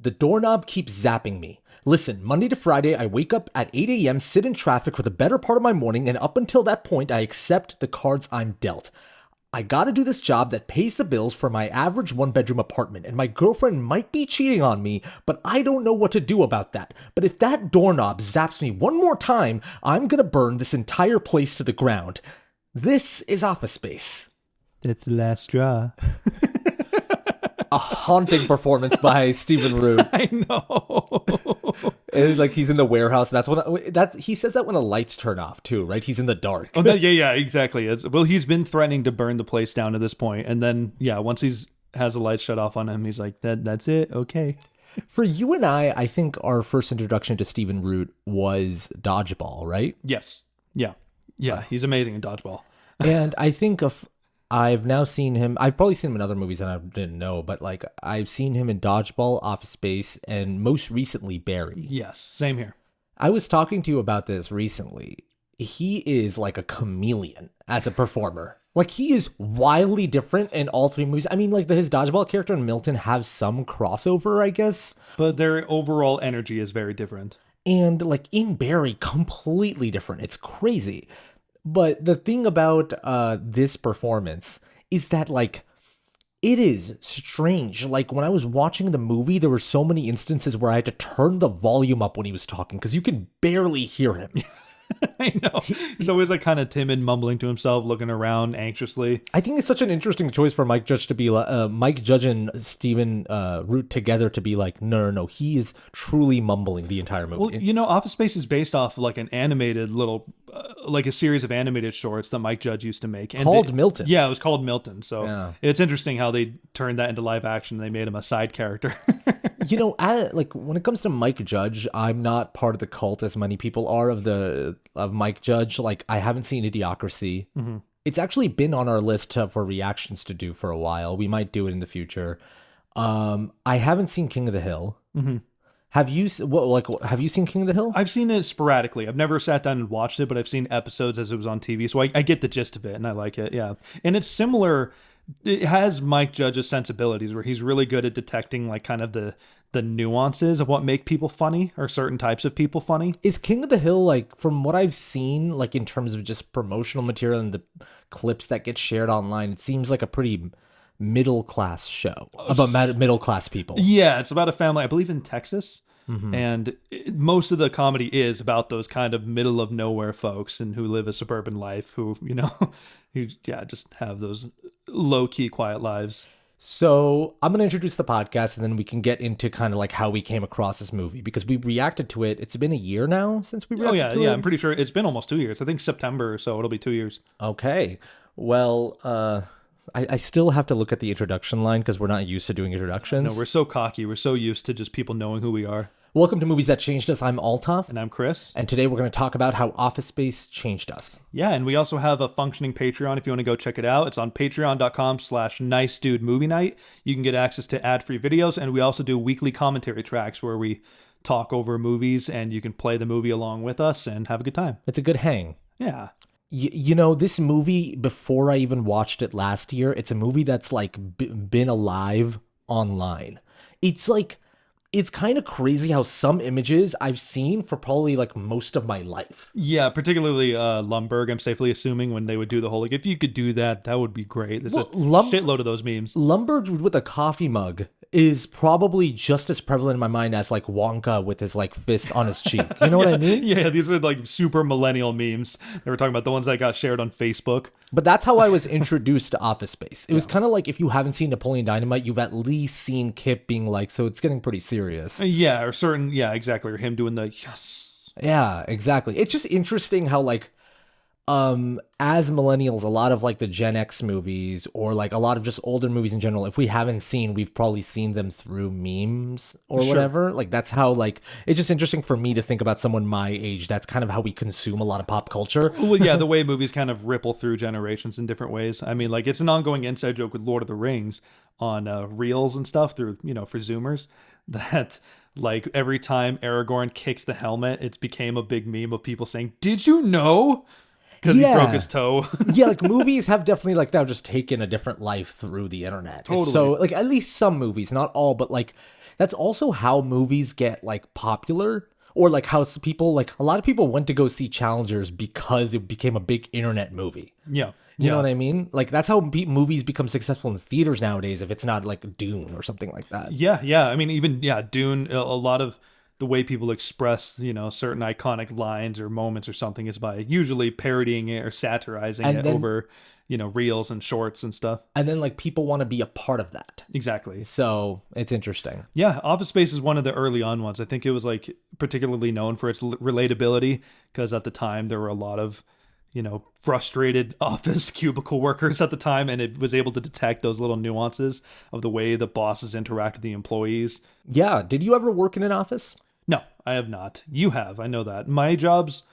The doorknob keeps zapping me. Listen, Monday to Friday, I wake up at 8 a.m., sit in traffic for the better part of my morning, and up until that point, I accept the cards I'm dealt. I gotta do this job that pays the bills for my average one-bedroom apartment, and my girlfriend might be cheating on me, but I don't know what to do about that. But if that doorknob zaps me one more time, I'm gonna burn this entire place to the ground. This is Office Space. That's the last straw. A haunting performance by Stephen Root. I know. And like he's in the warehouse. He says that when the lights turn off too, right? He's in the dark. Oh, yeah, exactly. Well, he's been threatening to burn the place down to this point, and then once has the lights shut off on him, he's like, that's it, okay. For you and I think our first introduction to Stephen Root was Dodgeball, right? Yes. Yeah. He's amazing in Dodgeball. And I think I've now seen him. I've probably seen him in other movies and I didn't know, but like I've seen him in Dodgeball, Office Space, and most recently Barry. Yes, same here. I was talking to you about this recently. He is like a chameleon as a performer. Like he is wildly different in all three movies. I mean, like his Dodgeball character and Milton have some crossover, I guess. But their overall energy is very different. And like in Barry, completely different. It's crazy. But the thing about this performance is that, like, it is strange. Like, when I was watching the movie, there were so many instances where I had to turn the volume up when he was talking because you can barely hear him. I know. He's always like kind of timid, mumbling to himself, looking around anxiously. I think it's such an interesting choice for Mike Judge to be like, Mike Judge and Stephen Root together to be like, no. He is truly mumbling the entire movie. Well, Office Space is based off like an animated little, like a series of animated shorts that Mike Judge used to make. And called Milton. Yeah, it was called Milton. So It's interesting how they turned that into live action. They made him a side character. Like when it comes to Mike Judge, I'm not part of the cult as many people are of Mike Judge. Like I haven't seen Idiocracy. Mm-hmm. It's actually been on our list for reactions to do for a while. We might do it in the future. I haven't seen King of the Hill. Mm-hmm. Have you seen King of the Hill? I've seen it sporadically. I've never sat down and watched it, but I've seen episodes as it was on TV. So I get the gist of it and I like it. Yeah. And it's similar. It has Mike Judge's sensibilities where he's really good at detecting like kind of the nuances of what make people funny or certain types of people funny. Is King of the Hill, like from what I've seen, like in terms of just promotional material and the clips that get shared online, it seems like a pretty middle class show about middle class people. Yeah, it's about a family, I believe in Texas. Mm-hmm. And most of the comedy is about those kind of middle of nowhere folks and who live a suburban life who just have those low key, quiet lives. So I'm going to introduce the podcast and then we can get into kind of like how we came across this movie because we reacted to it. It's been a year now since we reacted to it. Yeah, I'm pretty sure it's been almost 2 years. I think September or so it'll be 2 years. Okay. Well, I still have to look at the introduction line because we're not used to doing introductions. No, we're so cocky. We're so used to just people knowing who we are. Welcome to Movies That Changed Us. I'm Altaf. And I'm Chris. And today we're going to talk about how Office Space changed us. Yeah, and we also have a functioning Patreon if you want to go check it out. It's on patreon.com/nicedudemovienight. You can get access to ad-free videos, and we also do weekly commentary tracks where we talk over movies, and you can play the movie along with us and have a good time. It's a good hang. Yeah. This movie, before I even watched it last year, it's a movie that's like been alive online. It's like... It's kind of crazy how some images I've seen for probably like most of my life. Yeah, particularly Lumbergh, I'm safely assuming, when they would do the whole, like, if you could do that, that would be great. There's a shitload of those memes. Lumbergh with a coffee mug is probably just as prevalent in my mind as like Wonka with his like fist on his cheek. You know what I mean? Yeah, these are like super millennial memes. They were talking about the ones that got shared on Facebook. But that's how I was introduced to Office Space. It was kind of like if you haven't seen Napoleon Dynamite, you've at least seen Kip being like, so it's getting pretty serious. Yeah, exactly. Or him doing the yes. Yeah, exactly. It's just interesting how like as millennials, a lot of like the Gen X movies or like a lot of just older movies in general, if we haven't seen, we've probably seen them through memes or whatever. Like that's how like, it's just interesting for me to think about someone my age. That's kind of how we consume a lot of pop culture. Well, yeah, the way movies kind of ripple through generations in different ways. I mean, like it's an ongoing inside joke with Lord of the Rings on reels and stuff through, for Zoomers, that like every time Aragorn kicks the helmet, it's became a big meme of people saying, "Did you know?" Because he broke his toe. Yeah, like movies have definitely like now just taken a different life through the internet. Totally. So like at least some movies, not all, but like that's also how movies get like popular, or like how people, like a lot of people went to go see Challengers because it became a big internet movie. Yeah. You know Yeah. what I mean? Like that's how movies become successful in theaters nowadays, if it's not like Dune or something like that. Yeah, yeah. I mean, even Dune. A lot of the way people express, certain iconic lines or moments or something is by usually parodying it or satirizing And it then over, reels and shorts and stuff. like people want to be a part of that. Exactly. So it's interesting. Yeah, Office Space is one of the early on ones. I think it was like particularly known for its relatability because at the time there were a lot of, frustrated office cubicle workers at the time, and it was able to detect those little nuances of the way the bosses interact with the employees. Yeah. Did you ever work in an office? No, I have not. You have. I know that. My jobs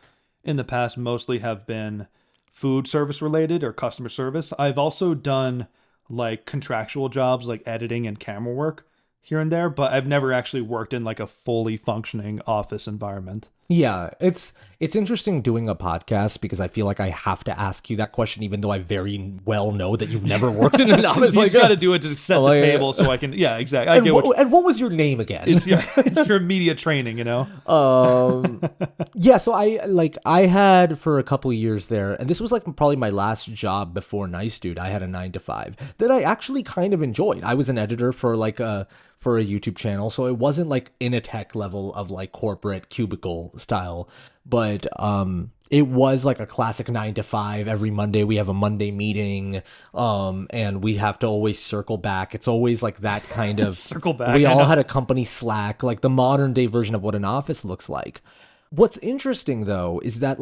in the past mostly have been food service related or customer service. I've also done like contractual jobs like editing and camera work here and there, but I've never actually worked in like a fully functioning office environment. Yeah, it's interesting doing a podcast because I feel like I have to ask you that question, even though I very well know that you've never worked in an office. You Like, just got to do it to set the table so I can. Yeah, exactly. I and, get and what was your name again? it's your media training, Yeah, so I had for a couple of years there, and this was like probably my last job before Nice Dude. I had a 9 to 5 that I actually kind of enjoyed. I was an editor for like a YouTube channel, so it wasn't like in a tech level of like corporate cubicle style, but it was like a classic 9 to 5. Every Monday we have a Monday meeting, and we have to always circle back. It's always like that kind of Circle back. We I all know. had a company Slack, like the modern day version of what an office looks like. What's interesting though is that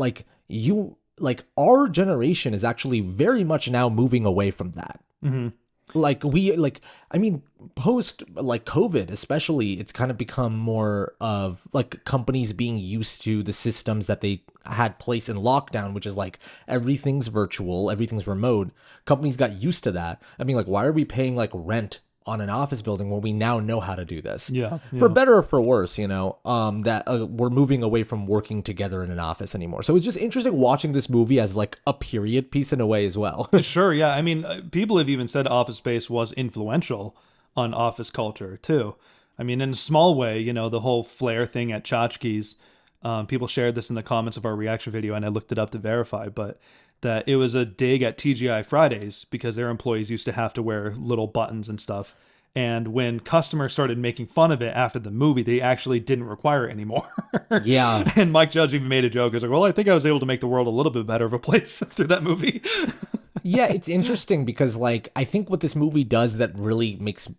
our generation is actually very much now moving away from that. Mm-hmm. Post like COVID especially, it's kind of become more of like companies being used to the systems that they had placed in lockdown, which is like everything's virtual, everything's remote. Companies got used to that. I mean, like, why are we paying like rent on an office building when we now know how to do this? Yeah, For better or for worse, that we're moving away from working together in an office anymore. So it's just interesting watching this movie as like a period piece in a way as well. Sure, yeah. I mean, people have even said Office Space was influential on office culture too. I mean, in a small way, the whole flare thing at Tchotchkes. People shared this in the comments of our reaction video, and I looked it up to verify, but that it was a dig at TGI Fridays because their employees used to have to wear little buttons and stuff. And when customers started making fun of it after the movie, they actually didn't require it anymore. Yeah. And Mike Judge even made a joke. He was like, well, I think I was able to make the world a little bit better of a place through that movie. Yeah, it's interesting because like I think what this movie does that really makes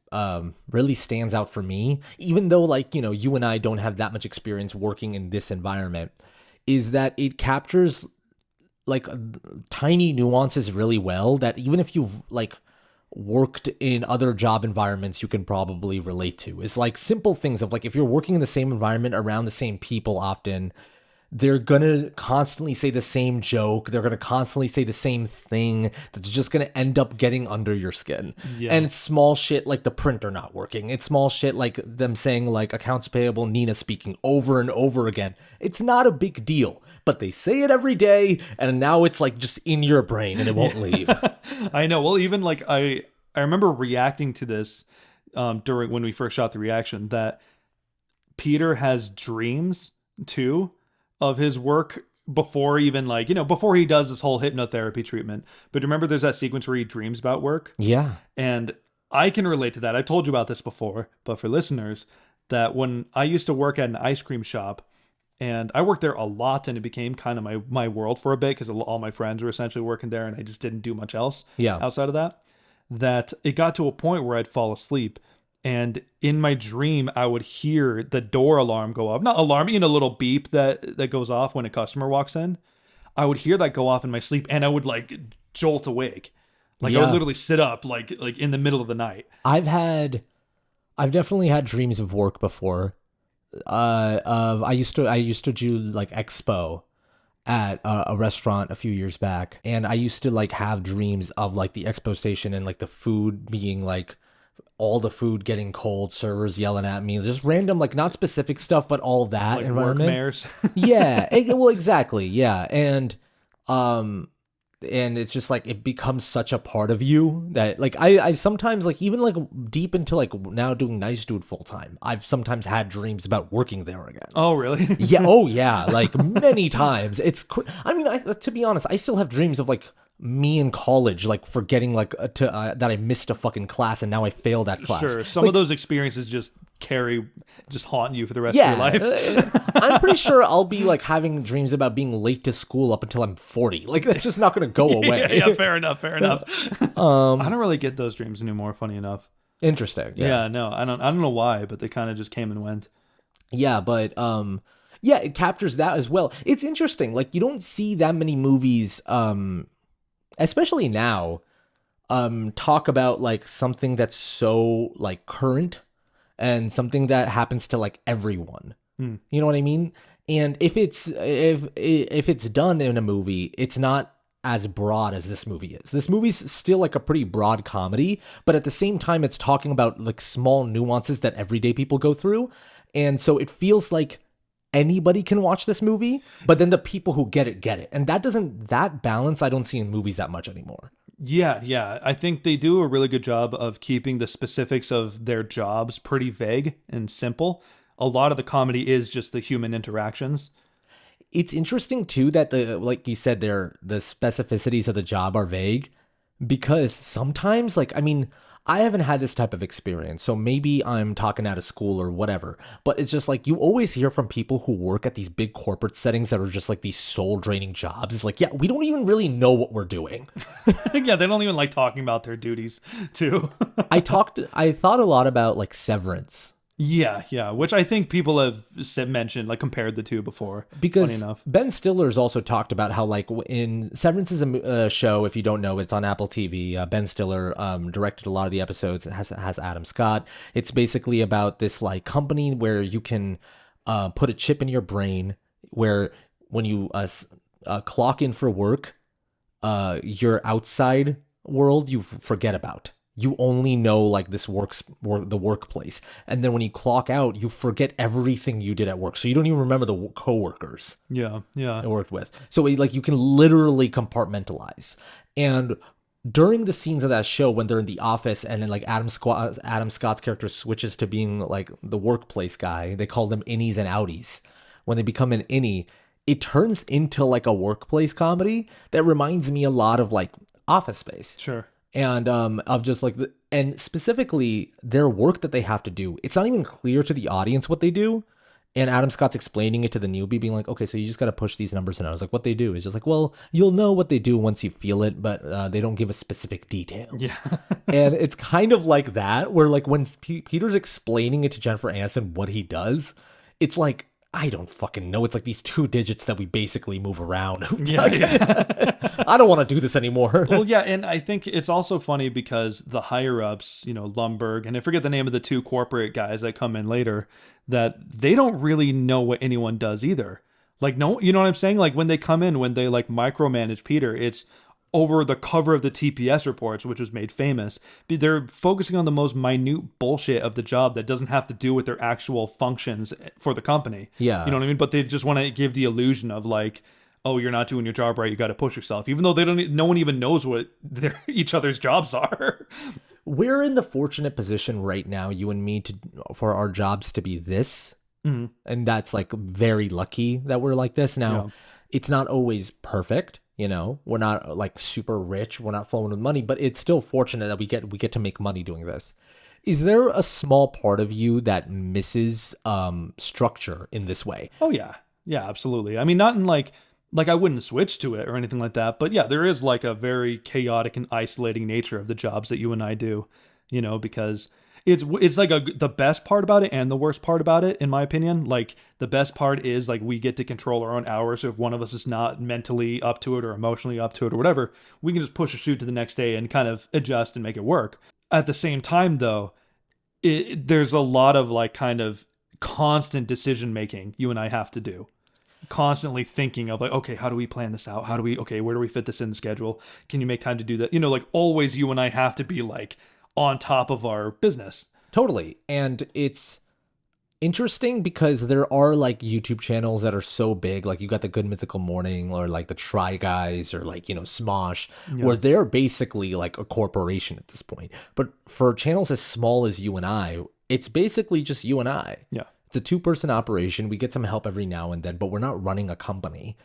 really stands out for me, even though like, you and I don't have that much experience working in this environment, is that it captures like tiny nuances really well that even if you've like worked in other job environments, you can probably relate to. It's like simple things of like if you're working in the same environment around the same people often, they're gonna constantly say the same joke. They're gonna constantly say the same thing that's just gonna end up getting under your skin. Yeah. And it's small shit like the printer not working. It's small shit like them saying like accounts payable Nina speaking over and over again. It's not a big deal, but they say it every day, and now it's like just in your brain and it won't leave. I know. Well, even like I remember reacting to this during when we first shot the reaction that Peter has dreams too of his work before even like, before he does this whole hypnotherapy treatment. But remember there's that sequence where he dreams about work? Yeah. And I can relate to that. I've told you about this before, but for listeners, that when I used to work at an ice cream shop, and I worked there a lot, and it became kind of my world for a bit because all my friends were essentially working there, and I just didn't do much else outside of that, that it got to a point where I'd fall asleep. And in my dream, I would hear the door alarm go off. Not alarm, a little beep that goes off when a customer walks in. I would hear that go off in my sleep, and I would like jolt awake. Like I would literally sit up like in the middle of the night. I've definitely had dreams of work before. I used to do like expo at a restaurant a few years back, and I used to like have dreams of like the expo station and like the food being like all the food getting cold, servers yelling at me, just random like not specific stuff, but all that Like environment. work mares. Yeah, well, exactly. Yeah, and and it's just like it becomes such a part of you that like I sometimes like even like deep into like now doing Nice Dude full time, I've sometimes had dreams about working there again. Oh, really? Yeah, oh yeah, like many times. I mean, to be honest, I still have dreams of like me in college, like forgetting like that I missed a fucking class and now I failed that class. Sure. Some Like, of those experiences just haunt you for the rest of your life. I'm pretty sure I'll be like having dreams about being late to school up until I'm 40. Like that's just not going to go away. Yeah, fair enough. I don't really get those dreams anymore, funny enough. Interesting. Yeah, no, I don't know why, but they kind of just came and went. Yeah, but yeah, it captures that as well. It's interesting. Like you don't see that many movies especially now talk about like something that's so like current and something that happens to like everyone. You know what I mean? And if it's done in a movie, it's not as broad as this movie is. This movie's still like a pretty broad comedy, but at the same time it's talking about like small nuances that everyday people go through. And so it feels like anybody can watch this movie, but then the people who get it. And that balance I don't see in movies that much anymore. Yeah. I think they do a really good job of keeping the specifics of their jobs pretty vague and simple. A lot of the comedy is just the human interactions. It's interesting too that like you said there, the specificities of the job are vague because sometimes like, I mean, I haven't had this type of experience, so maybe I'm talking out of school or whatever, but it's just like you always hear from people who work at these big corporate settings that are just like these soul draining jobs. It's like, yeah, we don't even really know what we're doing. Yeah, they don't even like talking about their duties too. I thought a lot about like Severance. Yeah, which I think people have mentioned, like compared the two before. Because funny enough. Ben Stiller's also talked about how, like, in Severance is a show, if you don't know, it's on Apple TV. Ben Stiller directed a lot of the episodes. It has Adam Scott. It's basically about this, like, company where you can put a chip in your brain where when you clock in for work, your outside world you forget about. You only know like the workplace. And then when you clock out, you forget everything you did at work. So you don't even remember the coworkers. Yeah. I worked with. So like you can literally compartmentalize. And during the scenes of that show, when they're in the office and then like Adam Scott's character switches to being like the workplace guy, they call them innies and outies. When they become an innie, it turns into like a workplace comedy that reminds me a lot of like Office Space. Sure. And of just like and specifically their work that they have to do. It's not even clear to the audience what they do. And Adam Scott's explaining it to the newbie, being like, okay, so you just got to push these numbers in. I was like, what they do is just like, well, you'll know what they do once you feel it, but they don't give us specific details. Yeah. And it's kind of like that, where like when Peter's explaining it to Jennifer Aniston what he does, it's like, I don't fucking know. It's like these 2 digits that we basically move around. Yeah. I don't want to do this anymore. Well, yeah, and I think it's also funny because the higher ups, Lumberg, and I forget the name of the 2 corporate guys that come in later, that they don't really know what anyone does either. Like, no, you know what I'm saying? Like when they come in, when they like micromanage Peter, it's over the cover of the TPS reports, which was made famous. They're focusing on the most minute bullshit of the job that doesn't have to do with their actual functions for the company. Yeah. You know what I mean? But they just want to give the illusion of like, oh, you're not doing your job right, you got to push yourself. Even though no one even knows what each other's jobs are. We're in the fortunate position right now, you and me, for our jobs to be this. Mm-hmm. And that's like very lucky that we're like this. Now, It's not always perfect. We're not like super rich. We're not flowing with money, but it's still fortunate that we get to make money doing this. Is there a small part of you that misses structure in this way? Oh yeah, absolutely. I mean, not in like I wouldn't switch to it or anything like that, but yeah, there is like a very chaotic and isolating nature of the jobs that you and I do. Because it's like the best part about it and the worst part about it, in my opinion. Like the best part is like we get to control our own hours. So if one of us is not mentally up to it or emotionally up to it or whatever, we can just push a shoot to the next day and kind of adjust and make it work. At the same time, though, there's a lot of like kind of constant decision making you and I have to do. Constantly thinking of like, okay, how do we plan this out? Where do we fit this in the schedule? Can you make time to do that? Like always you and I have to be like on top of our business. Totally. And it's interesting because there are like YouTube channels that are so big, like you got the Good Mythical Morning or like the Try Guys or like, Smosh, where they're basically like a corporation at this point. But for channels as small as you and I, it's basically just you and I. Yeah. It's a 2-person operation. We get some help every now and then, but we're not running a company.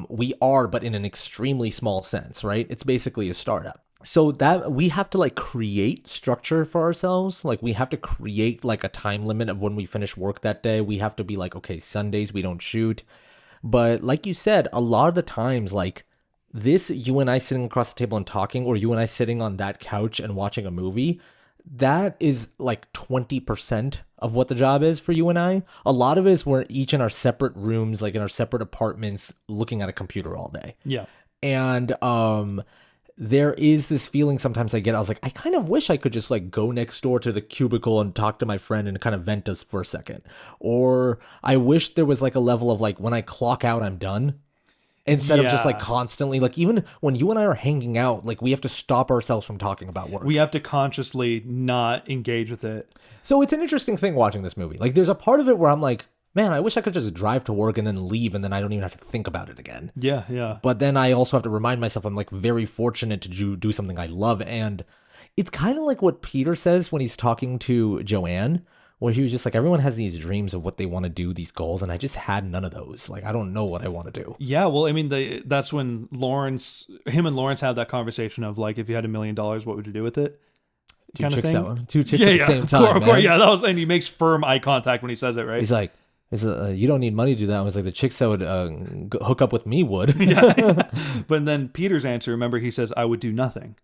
We are, but in an extremely small sense, right? It's basically a startup. So that we have to like create structure for ourselves. Like we have to create like a time limit of when we finish work that day. We have to be like, okay, Sundays we don't shoot. But like you said, a lot of the times, like this, you and I sitting across the table and talking, or you and I sitting on that couch and watching a movie, that is like 20% of what the job is for you and I. A lot of it is we're each in our separate rooms, like in our separate apartments, looking at a computer all day. Yeah. And there is this feeling sometimes I get. I was like, I kind of wish I could just like go next door to the cubicle and talk to my friend and kind of vent us for a second. Or I wish there was like a level of like when I clock out, I'm done. Instead of just like constantly, like even when you and I are hanging out, like we have to stop ourselves from talking about work. We have to consciously not engage with it. So it's an interesting thing watching this movie. Like there's a part of it where I'm like, man, I wish I could just drive to work and then leave and then I don't even have to think about it again. Yeah, yeah. But then I also have to remind myself I'm like very fortunate to do something I love. And it's kind of like what Peter says when he's talking to Joanne, where he was just like, everyone has these dreams of what they want to do, these goals, and I just had none of those. Like, I don't know what I want to do. Yeah, well, I mean, that's when him and Lawrence had that conversation of like, if you had $1 million, what would you do with it? Two chicks at the same time. Of course, yeah, and he makes firm eye contact when he says it, right? He's like, you don't need money to do that. I was like, the chicks that would hook up with me would. Yeah. But then Peter's answer, remember, he says, I would do nothing.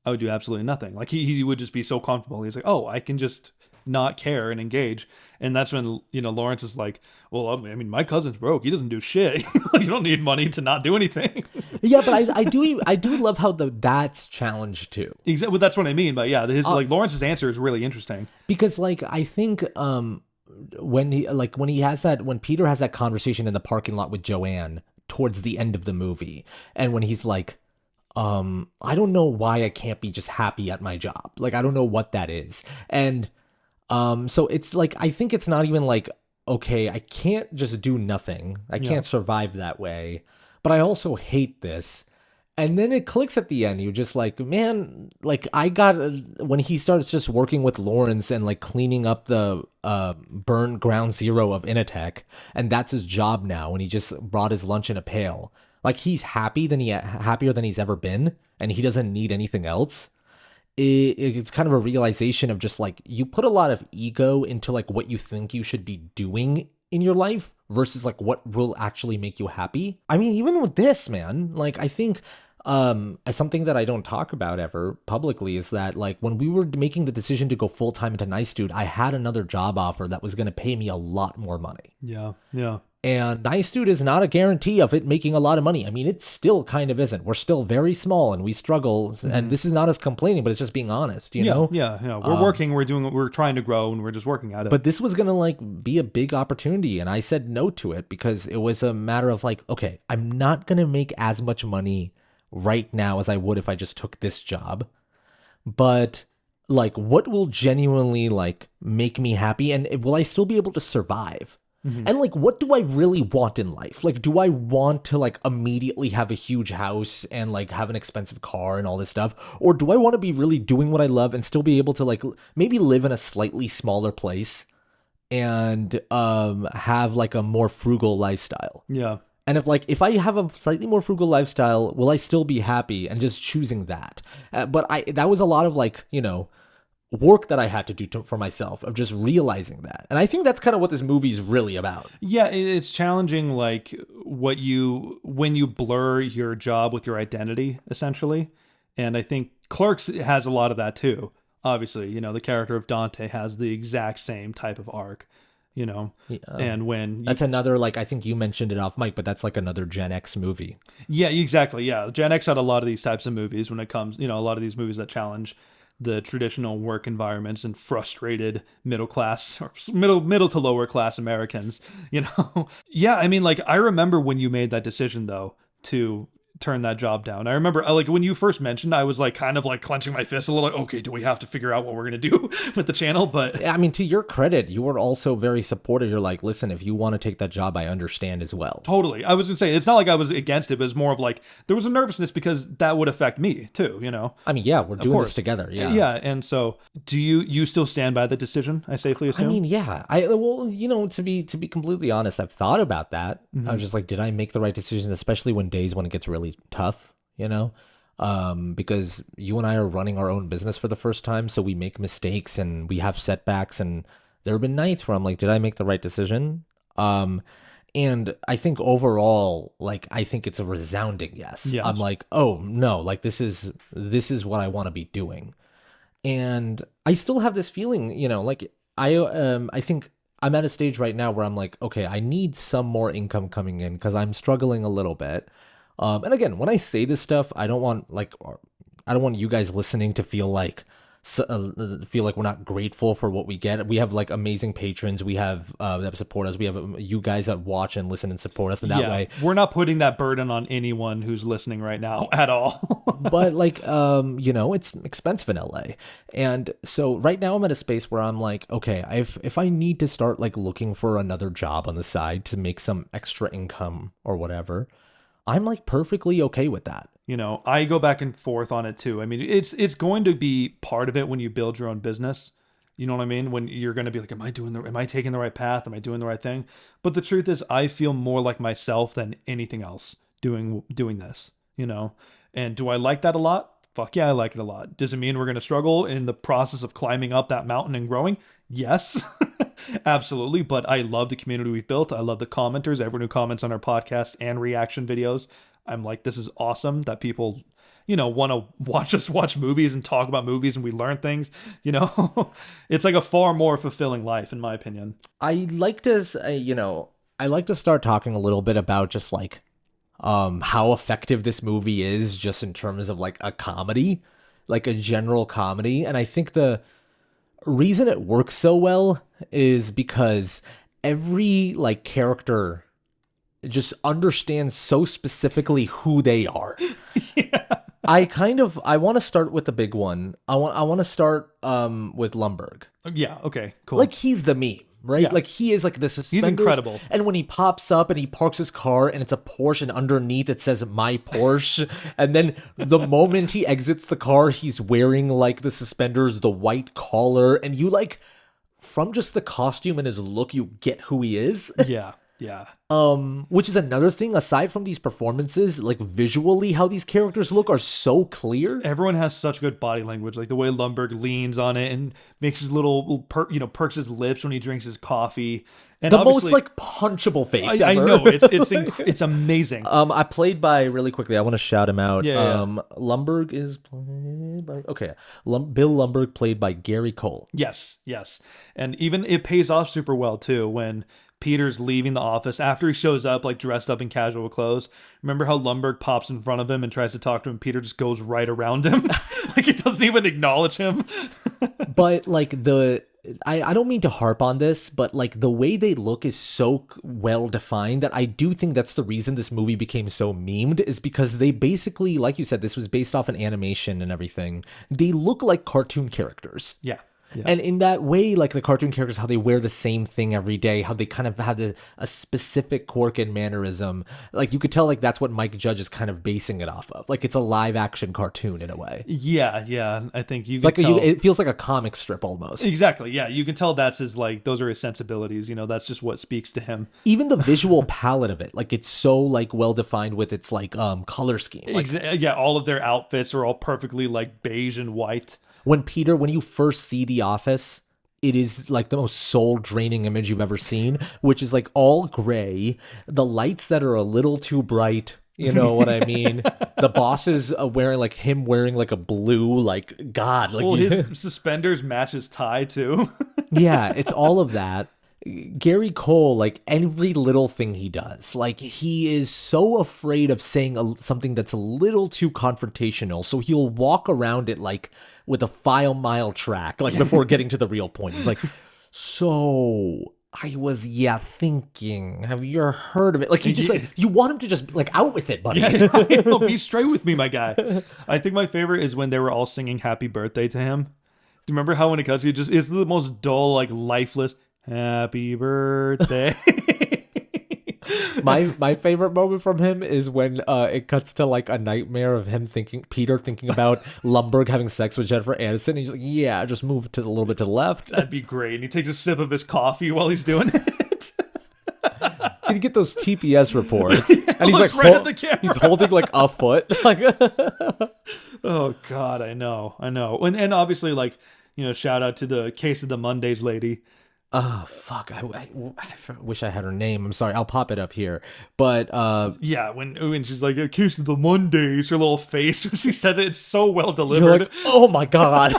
I would do absolutely nothing. Like he would just be so comfortable. He's like, oh, I can just not care and engage. And that's when, Lawrence is like, well, I mean, my cousin's broke. He doesn't do shit. You don't need money to not do anything. Yeah, but I do love how that's challenged too. Exactly. Well, that's what I mean. But yeah, Lawrence's answer is really interesting. Because like, I think, when Peter has that conversation in the parking lot with Joanne towards the end of the movie, and when he's like, I don't know why I can't be just happy at my job. Like, I don't know what that is. And, so it's like, I think it's not even like, okay, I can't just do nothing. I can't survive that way, but I also hate this. And then it clicks at the end. You're just like, man, like when he starts just working with Lawrence and like cleaning up the burned ground zero of Initech, and that's his job now. And he just brought his lunch in a pail. Like he's happier than he's ever been, and he doesn't need anything else. It's kind of a realization of just like you put a lot of ego into like what you think you should be doing in your life versus like what will actually make you happy. I mean, even with this, man, like I think something that I don't talk about ever publicly is that like when we were making the decision to go full time into Nice Dude, I had another job offer that was going to pay me a lot more money. Yeah. Yeah. And Nice Dude is not a guarantee of it making a lot of money. I mean, it still kind of isn't. We're still very small and we struggle. Mm-hmm. And this is not us complaining, but it's just being honest, you know? Yeah. We're working, we're trying to grow, and we're just working at it. But this was going to like be a big opportunity. And I said no to it because it was a matter of like, okay, I'm not going to make as much money right now as I would if I just took this job. But like, what will genuinely like make me happy? And will I still be able to survive? Mm-hmm. And like, what do I really want in life? Like, do I want to like immediately have a huge house and like have an expensive car and all this stuff? Or do I want to be really doing what I love and still be able to like maybe live in a slightly smaller place and have like a more frugal lifestyle? Yeah. And if I have a slightly more frugal lifestyle, will I still be happy and just choosing that? But that was a lot of like, work that I had to do for myself of just realizing that. And I think that's kind of what this movie's really about. Yeah, it's challenging like when you blur your job with your identity, essentially. And I think Clerks has a lot of that too. Obviously, the character of Dante has the exact same type of arc. And when that's another, like, I think you mentioned it off mic, but that's like another Gen X movie. Yeah, exactly. Yeah. Gen X had a lot of these types of movies when it comes, a lot of these movies that challenge the traditional work environments and frustrated middle class or middle to lower class Americans, Yeah. I mean, like, I remember when you made that decision though, to turn that job down. I remember like when you first mentioned, I was like kind of like clenching my fist a little, like, okay, do we have to figure out what we're going to do with the channel? But I mean, to your credit, you were also very supportive. You're like, listen, if you want to take that job, I understand as well. totally. I was going to say, it's not like I was against it, but it's more of like, there was a nervousness because that would affect me too, you know? I mean, yeah, we're doing course. this together. Yeah. Yeah. And so do you still stand by the decision, I safely assume? I mean, yeah. Well, you know, to be completely honest, I've thought about that. I was just like, did I make the right decision, especially when days when it gets really tough, you know? Because you and I are running our own business for the first time, so we make mistakes and we have setbacks, and there have been nights where I'm like, did I make the right decision? And I think overall, like, I think it's a resounding yes. Yes. I'm like, oh no, like this is what I want to be doing. And I still have this feeling, you know, like I think I'm at a stage right now where I'm like, okay, I need some more income coming in because I'm struggling a little bit. And again, when I say this stuff, I don't want you guys listening to feel like we're not grateful for what we get. We have like amazing patrons. We have that support us. We have you guys that watch and listen and support us in that way. We're not putting that burden on anyone who's listening right now at all. But like, you know, it's expensive in LA. And so right now I'm at a space where I'm like, okay, if I need to start like looking for another job on the side to make some extra income or whatever, I'm like perfectly okay with that. You know, I go back and forth on it too. I mean, it's going to be part of it when you build your own business. You know what I mean? When you're going to be like, am I taking the right path? Am I doing the right thing? But the truth is, I feel more like myself than anything else doing this, you know? And do I like that a lot? Fuck yeah, I like it a lot. Does it mean we're going to struggle in the process of climbing up that mountain and growing? Yes, absolutely. But I love the community we've built. I love the commenters, everyone who comments on our podcast and reaction videos. I'm like, this is awesome that people, you know, want to watch us watch movies and talk about movies and we learn things, you know. It's like a far more fulfilling life, in my opinion. I like to start talking a little bit about just like how effective this movie is just in terms of like a comedy, like a general comedy. And I think the reason it works so well is because every like character just understands so specifically who they are. Yeah. I want to start with the big one. I want to start with Lumbergh. Yeah, okay, cool. Like he's the meme, right? Yeah. Like he is like the suspenders. He's incredible. And when he pops up and he parks his car and it's a Porsche and underneath it says my Porsche. And then the moment he exits the car, he's wearing like the suspenders, the white collar. And you like, from just the costume and his look, you get who he is. Yeah. Yeah. Which is another thing, aside from these performances, like visually how these characters look are so clear. Everyone has such good body language, like the way Lumbergh leans on it and makes his little perks his lips when he drinks his coffee. And the most like punchable face I ever. know, it's amazing. I played by, really quickly, I want to shout him out. Yeah. Lumbergh is played by, Bill Lumbergh, played by Gary Cole. Yes. And even it pays off super well too when Peter's leaving the office after he shows up like dressed up in casual clothes. Remember how Lumbergh pops in front of him and tries to talk to him? Peter just goes right around him. Like he doesn't even acknowledge him. But like I don't mean to harp on this, but like the way they look is so well defined that I do think that's the reason this movie became so memed, is because they basically, like you said, this was based off an animation and everything. They look like cartoon characters. Yeah. Yeah. And in that way, like the cartoon characters, how they wear the same thing every day, how they kind of have a specific quirk and mannerism. Like you could tell like that's what Mike Judge is kind of basing it off of. Like it's a live action cartoon in a way. Yeah. I think you can like tell. It feels like a comic strip almost. Exactly. Yeah. You can tell that's his, like, those are his sensibilities. You know, that's just what speaks to him. Even the visual palette of it, like it's so like well defined with its like color scheme. Like, yeah. All of their outfits are all perfectly like beige and white. When you first see The Office, it is like the most soul-draining image you've ever seen, which is like all gray, the lights that are a little too bright, you know what I mean? The boss is wearing like a blue, like, God. Like, well, his suspenders match his tie, too. Yeah, it's all of that. Gary Cole, like every little thing he does, like he is so afraid of saying something that's a little too confrontational, so he'll walk around it like with a 5 mile track, like before getting to the real point. He's like, so I was, thinking. Have you ever heard of it? Like, you want him to just, like, out with it, buddy. Yeah, I know, be straight with me, my guy. I think my favorite is when they were all singing happy birthday to him. Do you remember how when it cuts, it's the most dull, like, lifeless happy birthday? My favorite moment from him is when it cuts to like a nightmare of Peter thinking about Lumbergh having sex with Jennifer Aniston. And he's like, yeah, just move to a little bit to the left. That'd be great. And he takes a sip of his coffee while he's doing it. Can you get those TPS reports? And he's like, right at the camera. He's holding like a foot. Like, oh God, I know. And obviously, like, shout out to the Case of the Mondays lady. oh fuck! I wish I had her name. I'm sorry. I'll pop it up here. But yeah, when she's like, "Case of the Mondays," her little face when she says it's so well you're delivered. like, oh my god.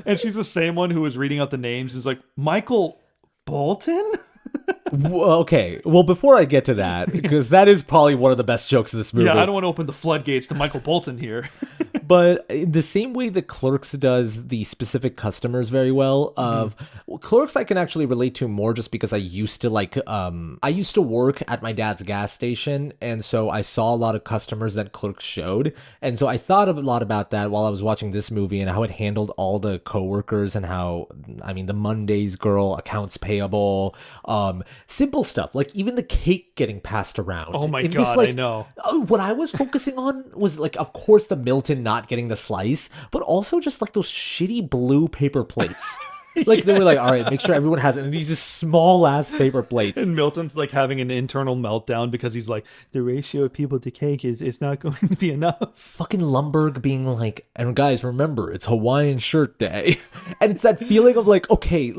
And she's the same one who was reading out the names and was like, Michael Bolton? Okay, well, before I get to that, because that is probably one of the best jokes of this movie. Yeah, I don't want to open the floodgates to Michael Bolton here. But the same way that Clerks does the specific customers very well, Clerks I can actually relate to more just because I used to work at my dad's gas station, and so I saw a lot of customers that Clerks showed, and so I thought a lot about that while I was watching this movie and how it handled all the coworkers and how, I mean, the Mondays girl, accounts payable, simple stuff, like even the cake getting passed around. Oh my And God, I know. What I was focusing on was, like, of course, the Milton not getting the slice, but also just like those shitty blue paper plates. Like, they were like, all right, make sure everyone has it. And these small ass paper plates. And Milton's like having an internal meltdown because he's like, the ratio of people to cake is not going to be enough. Fucking Lumbergh being like, and guys, remember, it's Hawaiian shirt day. And it's that feeling of like, okay,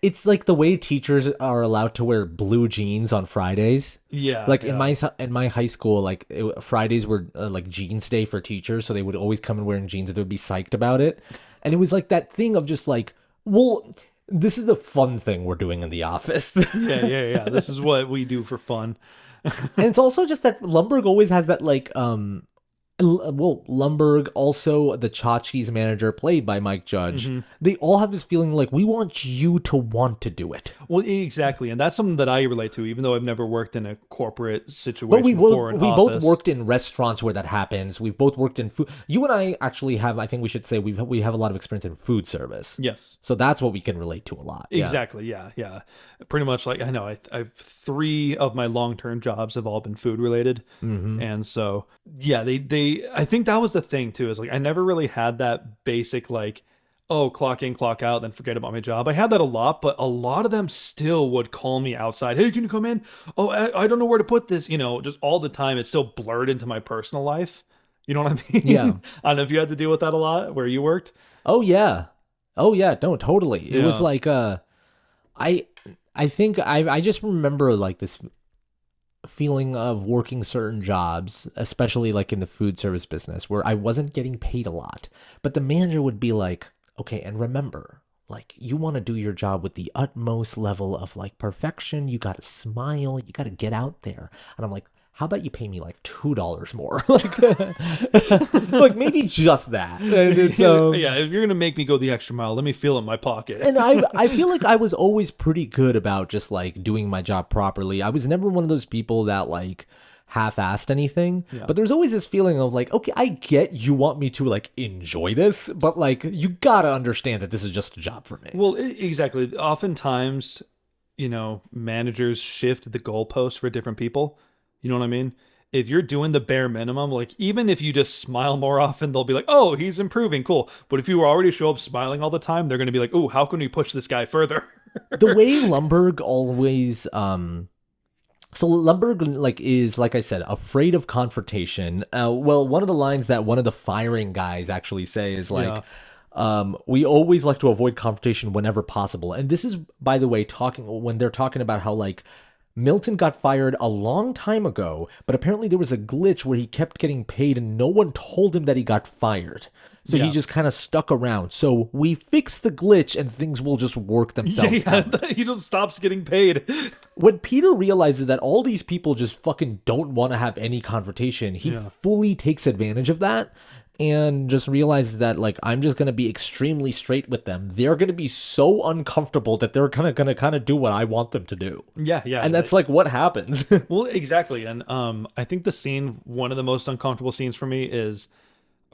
it's like the way teachers are allowed to wear blue jeans on Fridays. Yeah. Like yeah. in my high school, like Fridays were like jeans day for teachers. So they would always come in wearing jeans and they would be psyched about it. And it was like that thing of just like, well, this is the fun thing we're doing in the office. Yeah. This is what we do for fun. And it's also just that Lumbergh always has that, like, Lumbergh, also the Tchotchke's manager, played by Mike Judge, they all have this feeling like, we want you to want to do it. Well, exactly. And that's something that I relate to, even though I've never worked in a corporate situation But we before. both worked in restaurants where that happens. We've both worked in food. You and I actually have, I think we should say, we have a lot of experience in food service. Yes. So that's what we can relate to a lot. Exactly. Yeah. Pretty much, like, I know I've 3 of my long-term jobs have all been food related. And so, yeah, I think that was the thing too, is like, I never really had that basic, like, oh, clock in, clock out, then forget about my job. I had that a lot, but a lot of them still would call me outside. Hey, can you come in? Oh, I don't know where to put this. Just all the time. It's still blurred into my personal life. You know what I mean? Yeah. I don't know if you had to deal with that a lot where you worked. Oh yeah. No, totally. It was like, I think I just remember like this feeling of working certain jobs, especially like in the food service business, where I wasn't getting paid a lot, but the manager would be like, okay, and remember, like, you want to do your job with the utmost level of like perfection. You got to smile. You got to get out there. And I'm like, how about you pay me like $2 more? like maybe just that. And yeah, if you're gonna make me go the extra mile, let me feel it in my pocket. And I feel like I was always pretty good about just like doing my job properly. I was never one of those people that like half-assed anything, but there's always this feeling of like, okay, I get you want me to like enjoy this, but like you gotta understand that this is just a job for me. Well, exactly. Oftentimes, managers shift the goalposts for different people. You know what I mean? If you're doing the bare minimum, like, even if you just smile more often, they'll be like, oh, he's improving, cool. But if you already show up smiling all the time, they're going to be like, oh, how can we push this guy further? The way Lumbergh always, so Lumbergh, like, is, like I said, afraid of confrontation. Well, one of the lines that one of the firing guys actually say is like, we always like to avoid confrontation whenever possible. And this is, by the way, when they're talking about how, like, Milton got fired a long time ago, but apparently there was a glitch where he kept getting paid and no one told him that he got fired. So he just kind of stuck around. So we fixed the glitch and things will just work themselves out. He just stops getting paid. When Peter realizes that all these people just fucking don't want to have any confrontation, he fully takes advantage of that. and just realizes that like I'm just gonna be extremely straight with them. They're gonna be so uncomfortable that they're gonna kind of do what I want them to do. Yeah, yeah. And that's like what happens. Well, exactly. And I think the scene, one of the most uncomfortable scenes for me is,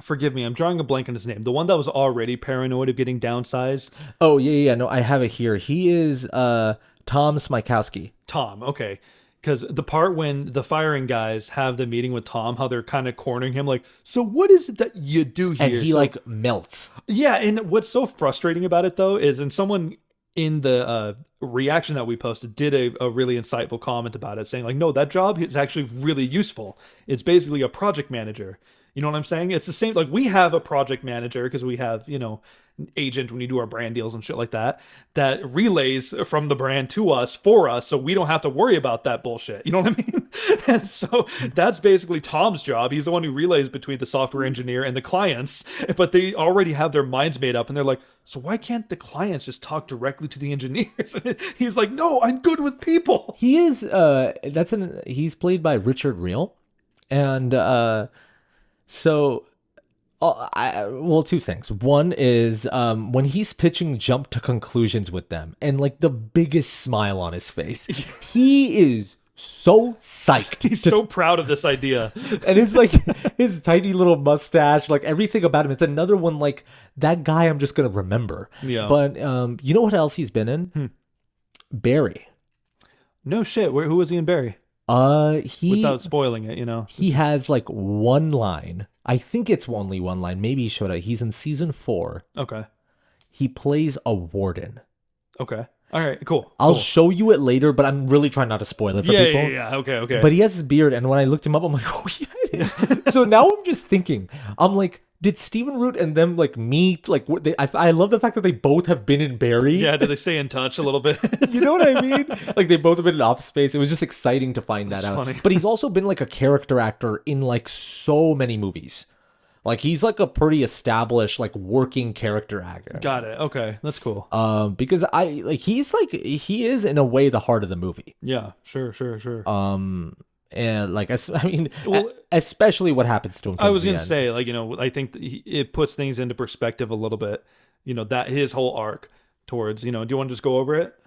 forgive me, I'm drawing a blank on his name. The one that was already paranoid of getting downsized. Oh yeah. No, I have it here. He is Tom Smykowski. Tom, okay. Because the part when the firing guys have the meeting with Tom, how they're kind of cornering him, like, so what is it that you do here? And he like melts. Yeah, and what's so frustrating about it though is, and someone in the reaction that we posted did a really insightful comment about it, saying like, no, that job is actually really useful. It's basically a project manager. You know what I'm saying? It's the same, like we have a project manager because we have, you know, an agent when you do our brand deals and shit like that, that relays from the brand to us for us, so we don't have to worry about that bullshit. You know what I mean? And so that's basically Tom's job. He's the one who relays between the software engineer and the clients, but they already have their minds made up and they're like, so why can't the clients just talk directly to the engineers? And he's like, no, I'm good with people. He is he's played by Richard Reel. And so, well, two things. One is when he's pitching jump to conclusions with them, and like the biggest smile on his face, he is so psyched. He's so proud of this idea, and it's like his tiny little mustache, like everything about him. It's another one like that guy I'm just gonna remember. Yeah. But you know what else he's been in? Barry. No shit. Who was he in Barry? Without spoiling it, you know. He has like one line. I think it's only one line. Maybe he showed up. He's in season 4. Okay. He plays a warden. Okay. All right. Cool. I'll show you it later, but I'm really trying not to spoil it for people. Yeah. Okay. But he has his beard, and when I looked him up, I'm like, oh yeah, it is. So now I'm just thinking, I'm like, did Stephen Root and them like meet? Like, I love the fact that they both have been in Barry. Yeah, did they stay in touch a little bit? You know what I mean? Like they both have been in Office Space. It was just exciting to find that out. Funny. But he's also been like a character actor in like so many movies. Like he's like a pretty established like working character actor. Got it. Okay, that's cool. Because he is in a way the heart of the movie. Yeah, sure. And like I mean, especially what happens to him. I was gonna say, like, you know, I think it puts things into perspective a little bit. You know, that his whole arc towards, you know, do you want to just go over it?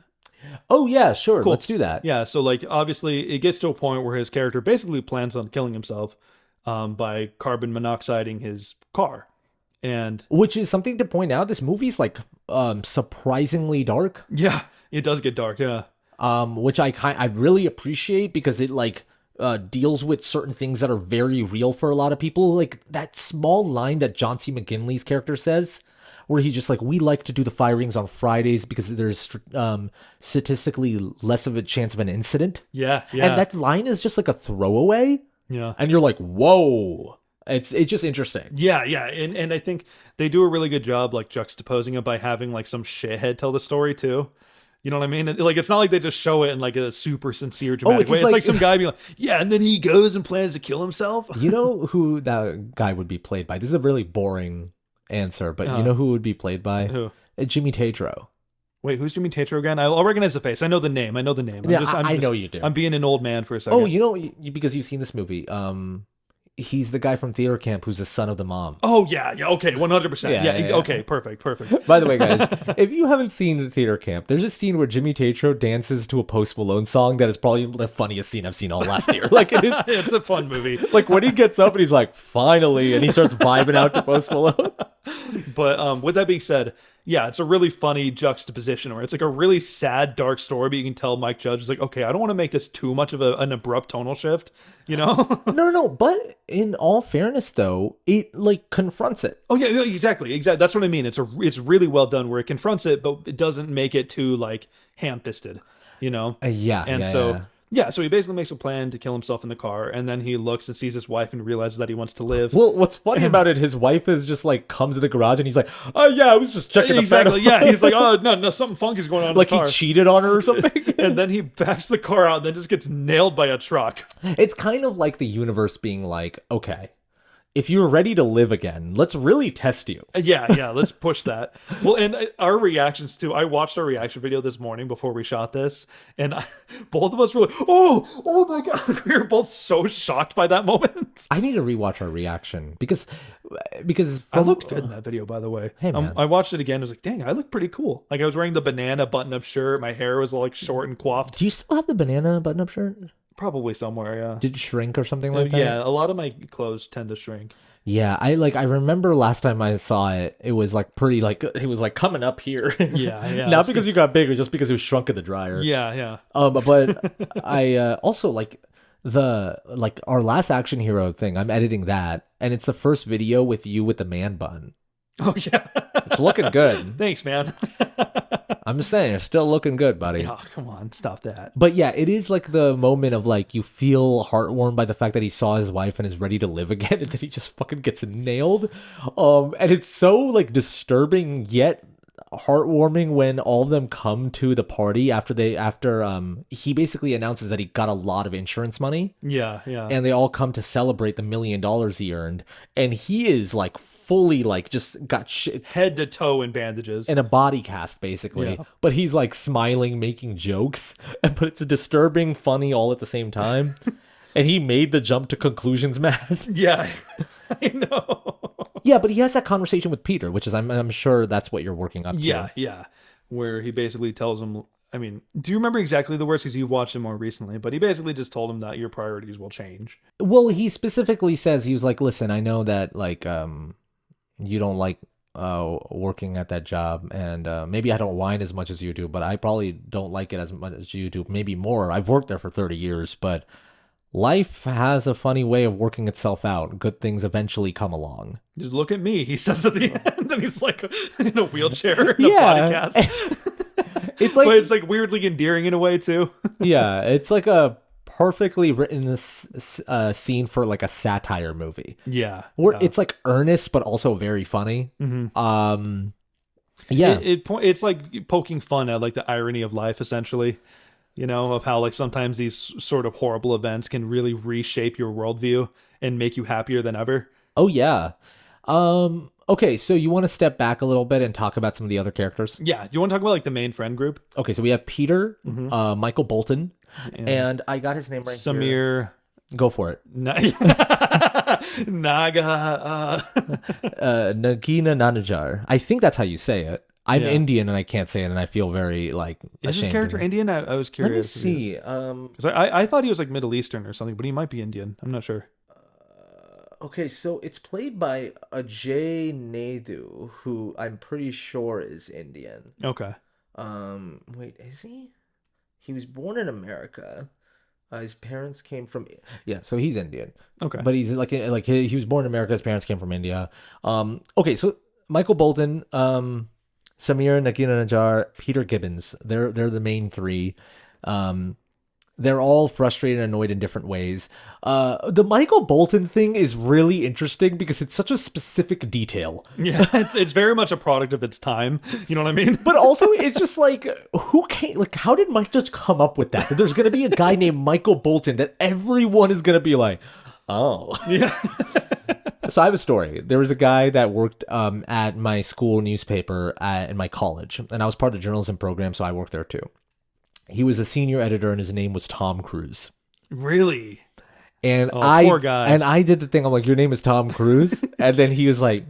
Oh yeah, sure. Cool. Let's do that. Yeah. So like, obviously, it gets to a point where his character basically plans on killing himself by carbon monoxiding his car, and which is something to point out. This movie's like surprisingly dark. Yeah, it does get dark. Yeah. Which I really appreciate because it like deals with certain things that are very real for a lot of people. Like that small line that John C. McGinley's character says, where he's just like, we like to do the firings on Fridays because there's statistically less of a chance of an incident. Yeah. And that line is just like a throwaway. Yeah. And you're like, whoa. It's just interesting. Yeah. And I think they do a really good job like juxtaposing it by having like some shithead tell the story too. You know what I mean? Like, it's not like they just show it in like a super sincere, dramatic way. It's like some guy being like, yeah, and then he goes and plans to kill himself. You know who that guy would be played by? This is a really boring answer, but you know who would be played by? Who? Jimmy Tatro. Wait, who's Jimmy Tatro again? I'll recognize the face. I know the name. Yeah, I know you do. I'm being an old man for a second. Oh, you know, because you've seen this movie. He's the guy from Theater Camp who's the son of the mom. Oh, yeah, okay, 100%. Yeah. Okay, perfect. By the way, guys, if you haven't seen the Theater Camp, there's a scene where Jimmy Tatro dances to a Post Malone song that is probably the funniest scene I've seen all last year. Like, it is. It's a fun movie. Like, when he gets up and he's like, finally, and he starts vibing out to Post Malone. But with that being said, yeah, it's a really funny juxtaposition where it's like a really sad, dark story, but you can tell Mike Judge is like, okay, I don't want to make this too much of an abrupt tonal shift, you know? No. But in all fairness, though, it like confronts it. Oh yeah, exactly. That's what I mean. It's really well done where it confronts it, but it doesn't make it too like ham-fisted, you know? So he basically makes a plan to kill himself in the car, and then he looks and sees his wife and realizes that he wants to live. Well, what's funny about it, his wife is just like comes to the garage and he's like, oh yeah, I was just checking the Exactly, yeah. He's like, oh no, something funky's going on in like the car. He cheated on her or something. And then he backs the car out and then just gets nailed by a truck. It's kind of like the universe being like, okay, if you're ready to live again, let's really test you. Yeah, let's push that. Well, and our reactions too. I watched our reaction video this morning before we shot this, and both of us were like, oh my God. We were both so shocked by that moment. I need to rewatch our reaction because I looked good in that video, by the way. Hey, man. I watched it again. I was like, dang, I look pretty cool. Like I was wearing the banana button-up shirt. My hair was all like short and coiffed. Do you still have the banana button-up shirt? Probably somewhere, yeah. Did it shrink or something like that? Yeah, a lot of my clothes tend to shrink. Yeah, I remember last time I saw it, it was like pretty like it was like coming up here. Yeah. Not because you got bigger, just because it was shrunk in the dryer. Yeah. But I also like our last action hero thing. I'm editing that, and it's the first video with you with the man bun. Oh yeah, it's looking good. Thanks, man. I'm just saying, it's still looking good, buddy. Oh, come on, stop that. But yeah, it is like the moment of like you feel heartwarmed by the fact that he saw his wife and is ready to live again, and then he just fucking gets nailed. And it's so like disturbing yet heartwarming when all of them come to the party after he basically announces that he got a lot of insurance money. Yeah. And they all come to celebrate the $1 million he earned, and he is like fully like just got shit head to toe in bandages in a body cast basically. Yeah. But he's like smiling, making jokes, but it's disturbing, funny all at the same time. And he made the jump to conclusions math. Yeah, I know. Yeah, but he has that conversation with Peter, which is I'm sure that's what you're working up to. Yeah. Where he basically tells him, I mean, do you remember exactly the words? Because you've watched him more recently, but he basically just told him that your priorities will change. Well, he specifically says, he was like, listen, I know that like you don't like working at that job, and maybe I don't whine as much as you do, but I probably don't like it as much as you do, maybe more. I've worked there for 30 years, but life has a funny way of working itself out. Good things eventually come along. Just look at me, he says at the end, and he's like in a wheelchair in a body cast. It's like, but it's like weirdly endearing in a way too. Yeah, it's like a perfectly written scene for like a satire movie. Yeah, where it's like earnest but also very funny. Mm-hmm. Yeah, it's like poking fun at like the irony of life, essentially. You know, of how like sometimes these sort of horrible events can really reshape your worldview and make you happier than ever. Oh yeah. Okay, so you want to step back a little bit and talk about some of the other characters? Yeah, you want to talk about like the main friend group? Okay, so we have Peter, Michael Bolton, and I got his name right here. Samir. Go for it. Naga. Nagina Nanajar. I think that's how you say it. I'm Indian and I can't say it, and I feel very like. Is this character Indian? I was curious. Let me see. Because I thought he was like Middle Eastern or something, but he might be Indian. I'm not sure. Okay, so it's played by Ajay Naidu, who I'm pretty sure is Indian. Okay. Wait, is he? He was born in America. His parents came from so he's Indian. Okay, but he's like he was born in America. His parents came from India. Okay, so Michael Bolton, Samir Nagina Najar, Peter Gibbons. They're the main three. They're all frustrated and annoyed in different ways. The Michael Bolton thing is really interesting because it's such a specific detail. Yeah, it's very much a product of its time. You know what I mean? But also, it's just like, how did Mike just come up with that? That there's going to be a guy named Michael Bolton that everyone is going to be like, oh. Yeah. So I have a story. There was a guy that worked at my school newspaper in my college, and I was part of the journalism program, so I worked there too. He was a senior editor, and his name was Tom Cruise. Really? And poor guy. And I did the thing. I'm like, your name is Tom Cruise? And then he was like,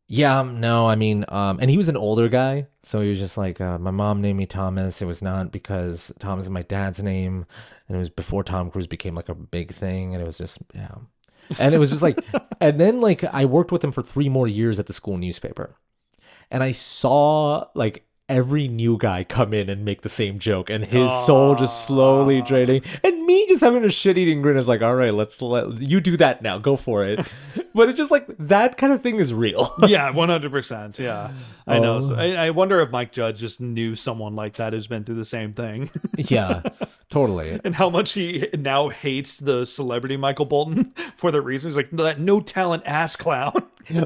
yeah, no, I mean, and he was an older guy. So he was just like, my mom named me Thomas. It was not because Thomas is my dad's name. And it was before Tom Cruise became like a big thing. And it was just, yeah. And it was just like, and then like I worked with him for 3 more years at the school newspaper. And I saw like every new guy come in and make the same joke, and his soul just slowly draining, and me just having a shit-eating grin is like, all right, let you do that now, go for it. But it's just like that kind of thing is real. Yeah, 100%. Yeah, I know. So I wonder if Mike Judge just knew someone like that who's been through the same thing. Yeah, totally. And how much he now hates the celebrity Michael Bolton for the reason he's like, that no talent ass clown.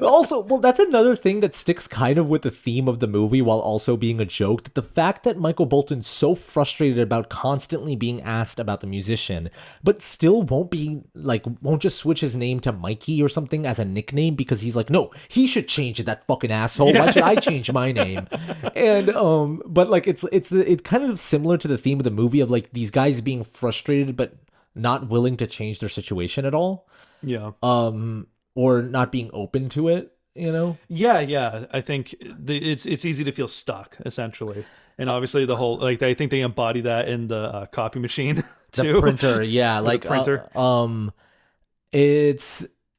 Also, well, that's another thing that sticks kind of with the theme of the movie while also being a joke. That the fact that Michael Bolton's so frustrated about constantly being asked about the musician, but still won't just switch his name to Mikey or something as a nickname because he's like, no, he should change it, that fucking asshole. Why should I change my name? And but like it's kind of similar to the theme of the movie of like these guys being frustrated but not willing to change their situation at all. Yeah. Or not being open to it, you know? Yeah. I think it's easy to feel stuck, essentially. And obviously the whole, like, I think they embody that in the copy machine, too. The printer, yeah. Like, printer.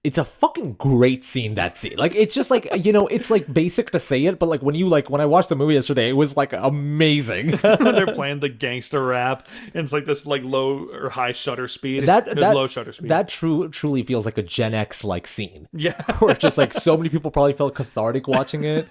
It's a fucking great scene, that scene. Like, it's just like, it's like basic to say it, but like when I watched the movie yesterday, it was like amazing. They're playing the gangster rap, and it's like this like low or high shutter speed. Low shutter speed. That truly feels like a Gen X like scene. Yeah. Where it's just like so many people probably felt cathartic watching it.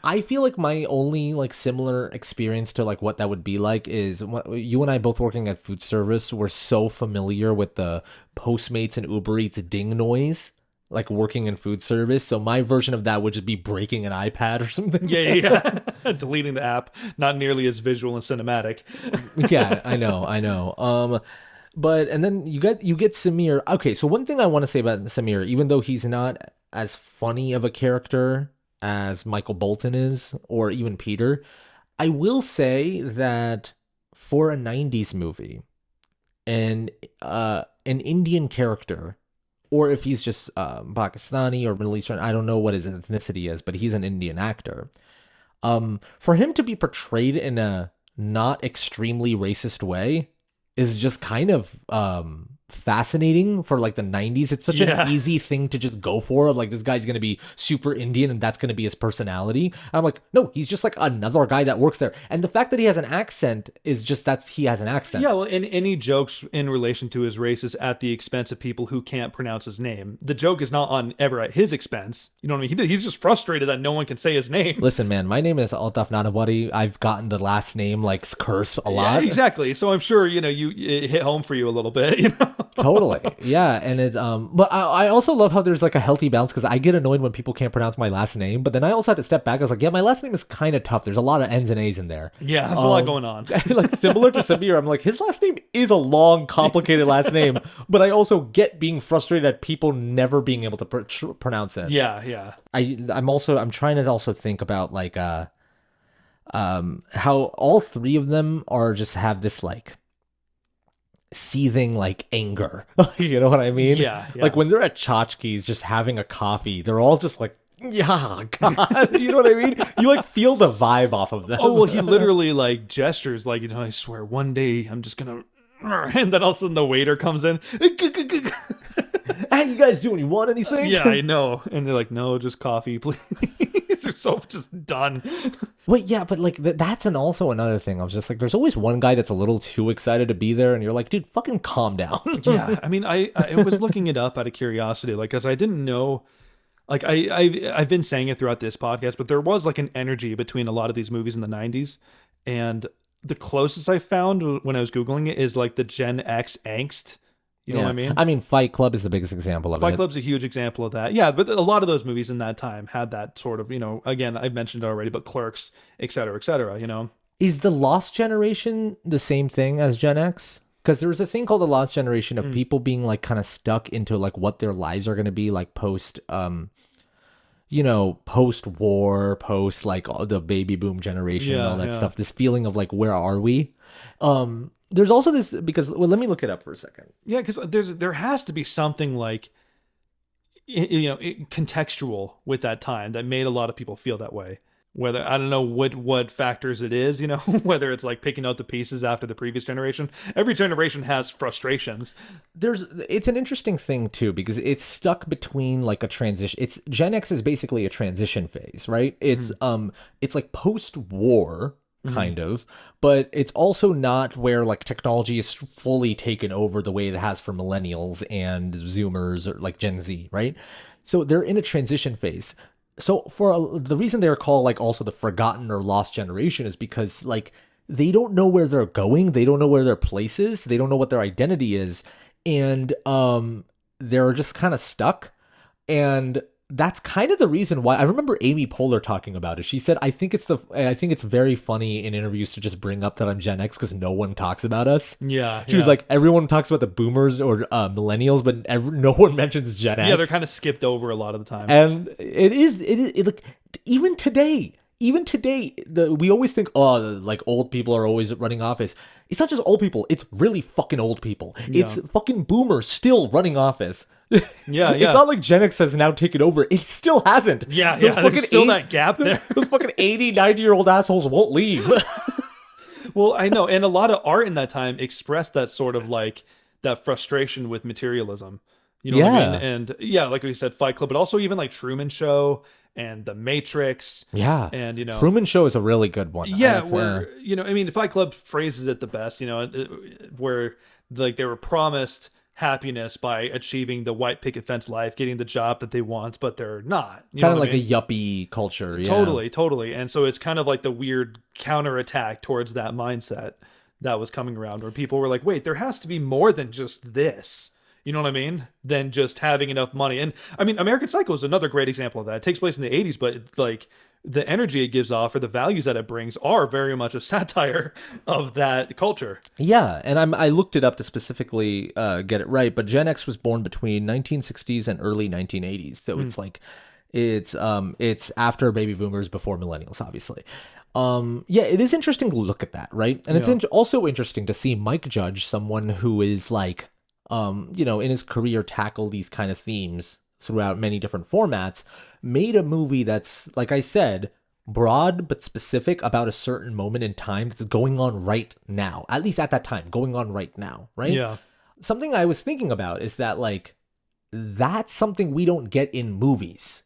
I feel like my only like similar experience to like what that would be like is you and I both working at food service. We're so familiar with the Postmates and Uber Eats ding noise, like working in food service. So my version of that would just be breaking an iPad or something. Yeah. Deleting the app, not nearly as visual and cinematic. Yeah, I know. But and then you get Samir. Okay, so one thing I want to say about Samir, even though he's not as funny of a character as Michael Bolton is, or even Peter, I will say that for a 90s movie, and an Indian character, or if he's just Pakistani or Middle Eastern, I don't know what his ethnicity is, but he's an Indian actor. For him to be portrayed in a not extremely racist way is just kind of fascinating for like the 90s. It's such an easy thing to just go for. Like, this guy's gonna be super Indian and that's gonna be his personality. I'm like, no, he's just like another guy that works there. And the fact that he has an accent is just he has an accent. Yeah, well, and any jokes in relation to his race is at the expense of people who can't pronounce his name. The joke is not ever at his expense. You know what I mean? He's just frustrated that no one can say his name. Listen, man, my name is Altaf Nanawari. I've gotten the last name like curse a lot. Yeah, exactly. So I'm sure it hit home for you a little bit. Totally. Yeah. And it's but I also love how there's like a healthy balance, because I get annoyed when people can't pronounce my last name, but then I also had to step back. I was like, yeah, my last name is kind of tough. There's a lot of N's and A's in there. Yeah, there's a lot going on. Like, similar to Samir, I'm like, his last name is a long, complicated last name, but I also get being frustrated at people never being able to pronounce it. Yeah. I'm trying to also think about like how all three of them are just have this like seething like anger. You know what I mean? Yeah. Like when they're at Tchotchkes just having a coffee, they're all just like, yeah, God. You know what I mean? You like feel the vibe off of them. Oh, well, he literally like gestures like, I swear one day I'm just gonna, and then all of a sudden the waiter comes in. How you guys doing? You want anything? Yeah, I know. And they're like, no, just coffee, please. They're so just done. Wait, yeah, but like that's also another thing. I was just like, there's always one guy that's a little too excited to be there, and you're like, dude, fucking calm down. Yeah, I mean, I was looking it up out of curiosity, like, because I didn't know. Like, I've been saying it throughout this podcast, but there was like an energy between a lot of these movies in the 90s, and the closest I found when I was Googling it is like the Gen X angst. You know what I mean? I mean, Fight Club is the biggest example of it. Fight Club's a huge example of that. Yeah, but a lot of those movies in that time had that sort of, again, I've mentioned it already, but Clerks, et cetera, Is the Lost Generation the same thing as Gen X? Because there was a thing called the Lost Generation of people being like kind of stuck into like what their lives are going to be like post post-war, post like all the baby boom generation and all that stuff. This feeling of like, where are we? There's also this, because, well, let me look it up for a second. Yeah, because there has to be something like, contextual with that time that made a lot of people feel that way. Whether, I don't know what factors it is, whether it's like picking out the pieces after the previous generation. Every generation has frustrations. It's an interesting thing too, because it's stuck between like a transition. It's Gen X is basically a transition phase, right? It's like post-war kind of, but it's also not where like technology is fully taken over the way it has for millennials and Zoomers or like Gen Z, right? So they're in a transition phase. So the reason they're called like also the forgotten or lost generation is because like they don't know where they're going, they don't know where their place is, they don't know what their identity is, and they're just kind of stuck. And that's kind of the reason why I remember Amy Poehler talking about it. She said, I think it's very funny in interviews to just bring up that I'm Gen X because no one talks about us. Yeah. She was like, everyone talks about the boomers or millennials, but no one mentions Gen X. Yeah, they're kind of skipped over a lot of the time. And it like, even today, we always think, oh, like old people are always running office. It's not just old people. It's really fucking old people. Yeah. It's fucking boomers still running office. Yeah. It's not like Gen X has now taken over. It still hasn't. Yeah. There's still that gap there. Those fucking 80, 90-year-old assholes won't leave. Well, I know. And a lot of art in that time expressed that sort of like that frustration with materialism. You know what I mean? And yeah, like we said, Fight Club, but also even like Truman Show and The Matrix. Yeah. And, you know, Truman Show is a really good one. Yeah. Where, you know, I mean, Fight Club phrases it the best, you know, where like they were promised happiness by achieving the white picket fence life, getting the job that they want, but they're not. Kind of like a yuppie culture. Yeah. Totally. And so it's kind of like the weird counterattack towards that mindset that was coming around where people were like, wait, there has to be more than just this. You know what I mean? Than just having enough money. And I mean, American Psycho is another great example of that. It takes place in the 80s, but like the energy it gives off or the values that it brings are very much a satire of that culture. Yeah, and I looked it up to specifically get it right, but Gen X was born between 1960s and early 1980s. So it's like it's after baby boomers, before millennials, obviously. Yeah, it is interesting to look at that, right? And it's also interesting to see Mike Judge, someone who is like you know, in his career tackle these kind of themes throughout many different formats, made a movie that's, like I said, broad but specific about a certain moment in time that's going on right now. At least at that time, going on right now, right? Yeah. Something I was thinking about is that, like, that's something we don't get in movies.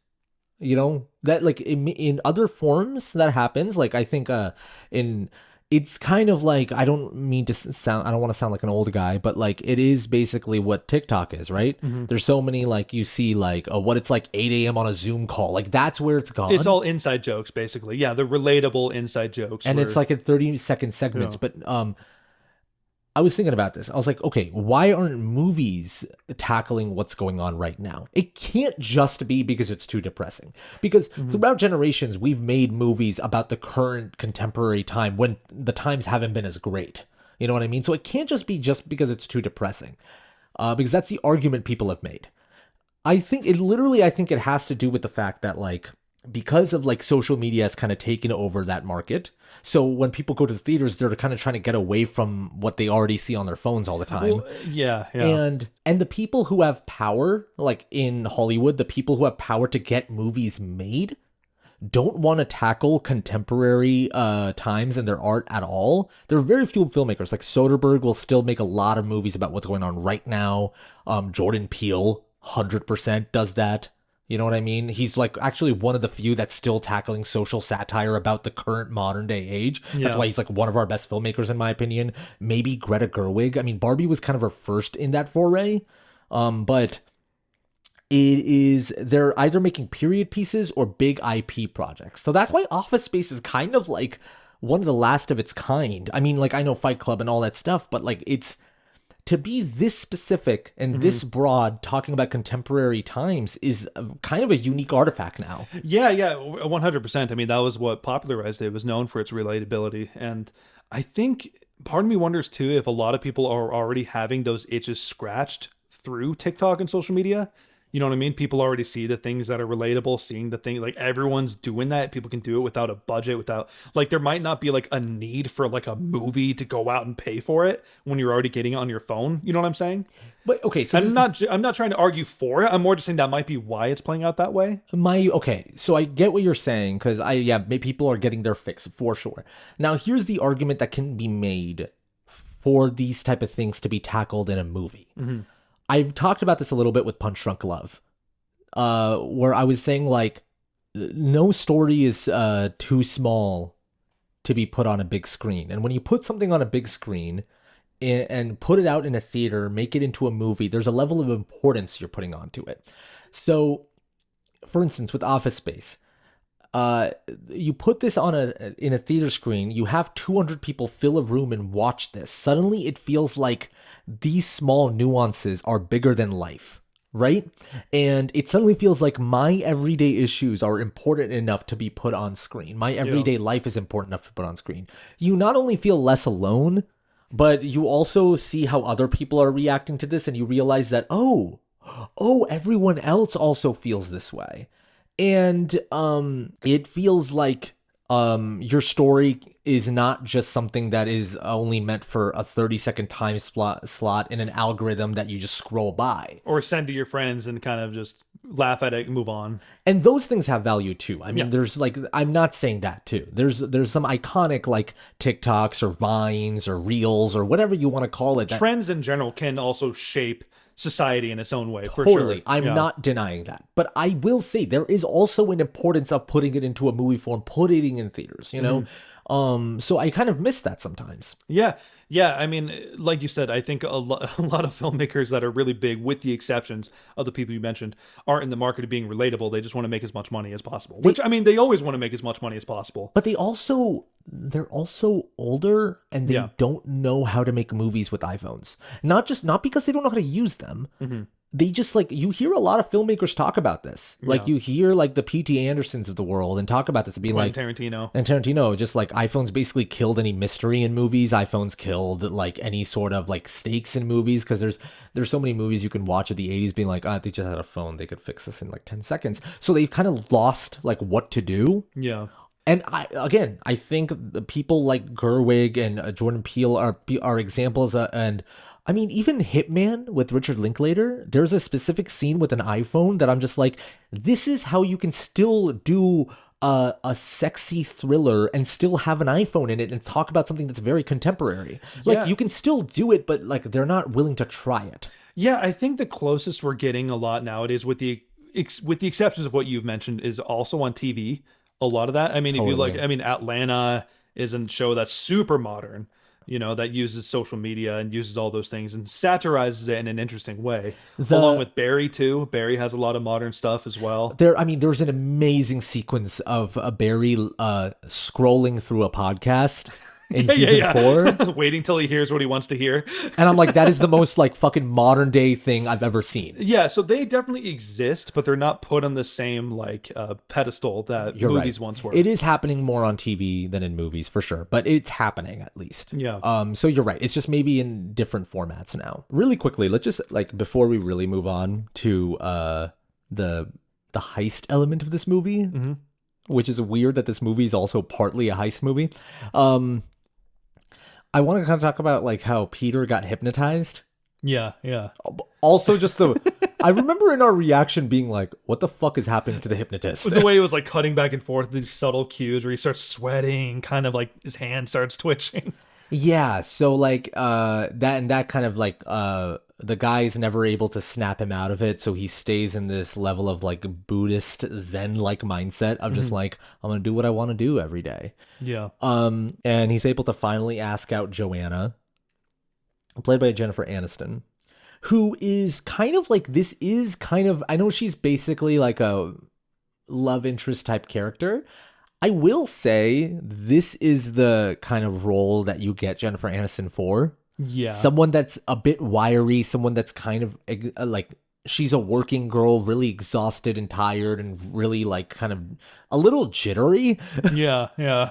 You know, that like in other forms that happens, like I think it's kind of like, I don't want to sound like an old guy, but like it is basically what TikTok is, right? Mm-hmm. There's so many, like you see like what it's like 8 a.m. on a Zoom call. Like that's where it's gone. It's all inside jokes, basically. Yeah, the relatable inside jokes. And it's like in 30-second segments. Yeah. But I was thinking about this. I was like, okay, why aren't movies tackling what's going on right now? It can't just be because it's too depressing. Because throughout generations, we've made movies about the current contemporary time when the times haven't been as great. You know what I mean? So it can't just be just because it's too depressing. Because that's the argument people have made. I think it has to do with the fact that, like, because of like social media has kind of taken over that market. So when people go to the theaters, they're kind of trying to get away from what they already see on their phones all the time. Well, yeah. And the people who have power, like in Hollywood, the people who have power to get movies made don't want to tackle contemporary times in their art at all. There are very few filmmakers. Like Soderbergh will still make a lot of movies about what's going on right now. Jordan Peele 100% does that. You know what I mean? He's like actually one of the few that's still tackling social satire about the current modern day age. That's why he's like one of our best filmmakers in my opinion. Maybe Greta Gerwig. I mean, Barbie was kind of her first in that foray. But they're either making period pieces or big IP projects. So that's why Office Space is kind of like one of the last of its kind. I mean, like I know Fight Club and all that stuff, but like it's to be this specific and this broad talking about contemporary times is kind of a unique artifact now. Yeah, 100%. I mean, that was what popularized it. It was known for its relatability. And I think part of me wonders too if a lot of people are already having those itches scratched through TikTok and social media. You know what I mean? People already see the things that are relatable, seeing the thing, like everyone's doing that. People can do it without a budget, without like, there might not be like a need for like a movie to go out and pay for it when you're already getting it on your phone. You know what I'm saying? But okay, so I'm not trying to argue for it. I'm more just saying that might be why it's playing out that way. Okay, so I get what you're saying because maybe people are getting their fix for sure. Now here's the argument that can be made for these type of things to be tackled in a movie. Mm-hmm. I've talked about this a little bit with Punch Drunk Love, where I was saying, like, no story is too small to be put on a big screen. And when you put something on a big screen and put it out in a theater, make it into a movie, there's a level of importance you're putting onto it. So, for instance, with Office Space, you put this on in a theater screen, you have 200 people fill a room and watch this. Suddenly it feels like these small nuances are bigger than life. right? And it suddenly feels like my everyday issues are important enough to be put on screen. My everyday life is important enough to put on screen. You not only feel less alone, but you also see how other people are reacting to this, and you realize that, oh, everyone else also feels this way. And it feels like your story is not just something that is only meant for a 30-second time slot in an algorithm that you just scroll by. Or send to your friends and kind of just laugh at it and move on. And those things have value too. I mean, there's like, I'm not saying that too. There's some iconic like TikToks or Vines or Reels or whatever you want to call it. Trends in general can also shape society in its own way, for Totally. sure. I'm not denying that. But I will say there is also an importance of putting it into a movie form, putting it in theaters, you know? So I kind of miss that sometimes. Yeah. Yeah, I mean, like you said, I think a lot of filmmakers that are really big, with the exceptions of the people you mentioned, aren't in the market of being relatable. They just want to make as much money as possible. Which, I mean, they always want to make as much money as possible. But they're also older, and they don't know how to make movies with iPhones. Not because they don't know how to use them. They just, like, you hear a lot of filmmakers talk about this. Like, you hear, like, the P.T. Andersons of the world and talk about this and being like... Tarantino, just, like, iPhones basically killed any mystery in movies. iPhones killed, like, any sort of, like, stakes in movies, because there's so many movies you can watch of the 80s being like, they just had a phone. They could fix this in, like, 10 seconds. So they've kind of lost, like, what to do. Yeah. And I think people like Gerwig and Jordan Peele are examples, and I mean, even Hitman with Richard Linklater, there's a specific scene with an iPhone that I'm just like, this is how you can still do a sexy thriller and still have an iPhone in it and talk about something that's very contemporary. Like, you can still do it, but like they're not willing to try it. Yeah, I think the closest we're getting a lot nowadays, with the exceptions of what you've mentioned, is also on TV. A lot of that. I mean, if you look, I mean, Atlanta is a show that's super modern, you know, that uses social media and uses all those things and satirizes it in an interesting way. Along with Barry too. Barry has a lot of modern stuff as well. There's an amazing sequence of Barry scrolling through a podcast in season 4. Waiting till he hears what he wants to hear. And I'm like, that is the most like fucking modern day thing I've ever seen. Yeah, so they definitely exist, but they're not put on the same like pedestal that movies once were. It is happening more on TV than in movies for sure, but it's happening at least. Yeah. So you're right. It's just maybe in different formats now. Really quickly, let's just like, before we really move on to the heist element of this movie, which is weird that this movie is also partly a heist movie. I want to kind of talk about like how Peter got hypnotized. Yeah, yeah. Also, just I remember in our reaction being like, what the fuck is happening to the hypnotist? The way it was like cutting back and forth, these subtle cues where he starts sweating, kind of like his hand starts twitching. Yeah, so like that kind of like the guy is never able to snap him out of it, so he stays in this level of like Buddhist Zen like mindset of just like, I'm gonna do what I want to do every day. Yeah. And he's able to finally ask out Joanna, played by Jennifer Anniston, who is kind of like, I know she's basically like a love interest type character. I will say this is the kind of role that you get Jennifer Aniston for. Yeah. Someone that's a bit wiry, someone that's kind of like, she's a working girl, really exhausted and tired and really like kind of a little jittery. Yeah, yeah.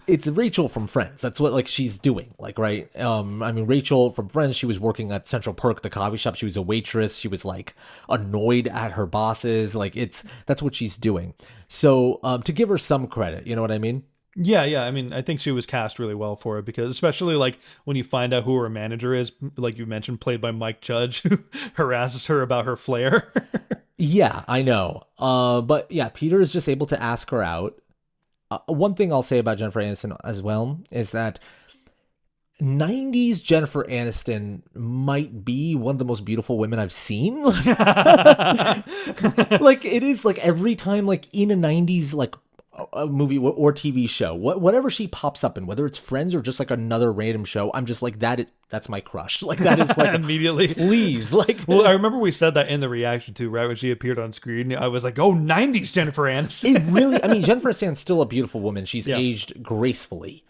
It's Rachel from Friends. That's what like she's doing. Like, right. I mean, Rachel from Friends, she was working at Central Perk, the coffee shop. She was a waitress. She was like annoyed at her bosses. Like that's what she's doing. So to give her some credit, you know what I mean? Yeah, yeah. I mean, I think she was cast really well for it, because especially like when you find out who her manager is, like you mentioned, played by Mike Judge, who harasses her about her flair. Yeah, I know. But yeah, Peter is just able to ask her out. One thing I'll say about Jennifer Aniston as well is that 90s Jennifer Aniston might be one of the most beautiful women I've seen. Like it is like every time like in a 90s like a movie or TV show, whatever she pops up in, whether it's Friends or just like another random show, I'm just like, that's my crush. Like that is like immediately, please. Like, well, I remember we said that in the reaction too, right? When she appeared on screen, I was like, oh, 90s Jennifer Aniston. It really, I mean, Jennifer Aniston's still a beautiful woman. She's aged gracefully,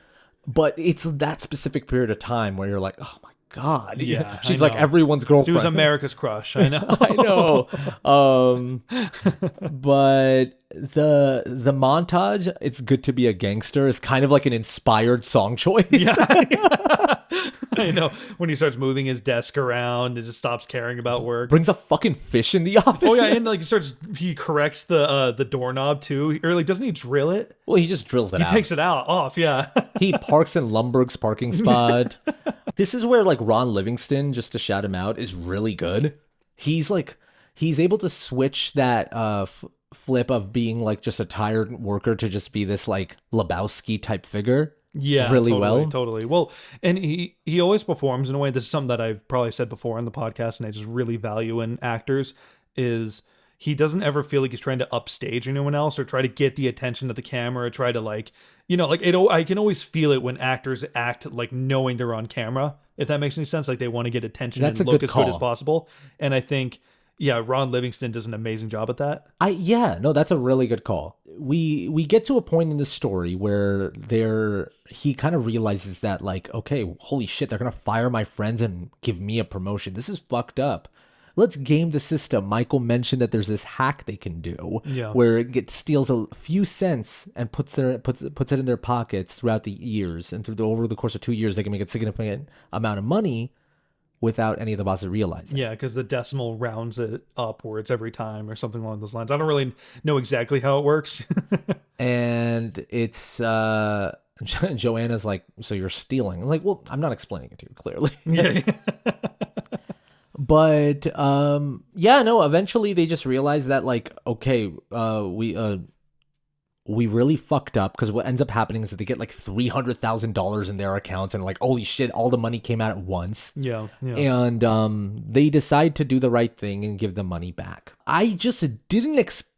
but it's that specific period of time where you're like, oh my God. Yeah, She's I like know. everyone's She girlfriend. was America's crush. I know. I know. But the montage, it's good to be a gangster, is kind of like an inspired song choice. Yeah. I know. When he starts moving his desk around and just stops caring about work. Brings a fucking fish in the office. Oh yeah, and like he corrects the doorknob too. Or like doesn't he drill it? Well, he just drills it out. He takes it out off, yeah. He parks in Lumberg's parking spot. This is where like Ron Livingston, just to shout him out, is really good. He's able to switch that flip of being like just a tired worker to just be this like Lebowski type figure. Yeah, really totally. Well, and he always performs in a way. This is something that I've probably said before on the podcast, and I just really value in actors is he doesn't ever feel like he's trying to upstage anyone else or try to get the attention of the camera or try to like, you know, like I can always feel it when actors act like knowing they're on camera, if that makes any sense. Like they want to get attention and look as good as possible. And I think, yeah, Ron Livingston does an amazing job at that. No, that's a really good call. We get to a point in the story where he kind of realizes that like, okay, holy shit, they're gonna fire my friends and give me a promotion. This is fucked up. Let's game the system. Michael mentioned that there's this hack they can do where it steals a few cents and puts it in their pockets throughout the years, and over the course of 2 years they can make a significant amount of money without any of the bosses realizing. Yeah, because the decimal rounds it upwards every time or something along those lines. I don't really know exactly how it works. And it's Joanna's like, so you're stealing. I'm like, well, I'm not explaining it to you clearly. Yeah. But eventually they just realize that like, okay, we really fucked up, because what ends up happening is that they get like $300,000 in their accounts, and like, holy shit, all the money came out at once. Yeah. And they decide to do the right thing and give the money back. I just didn't expect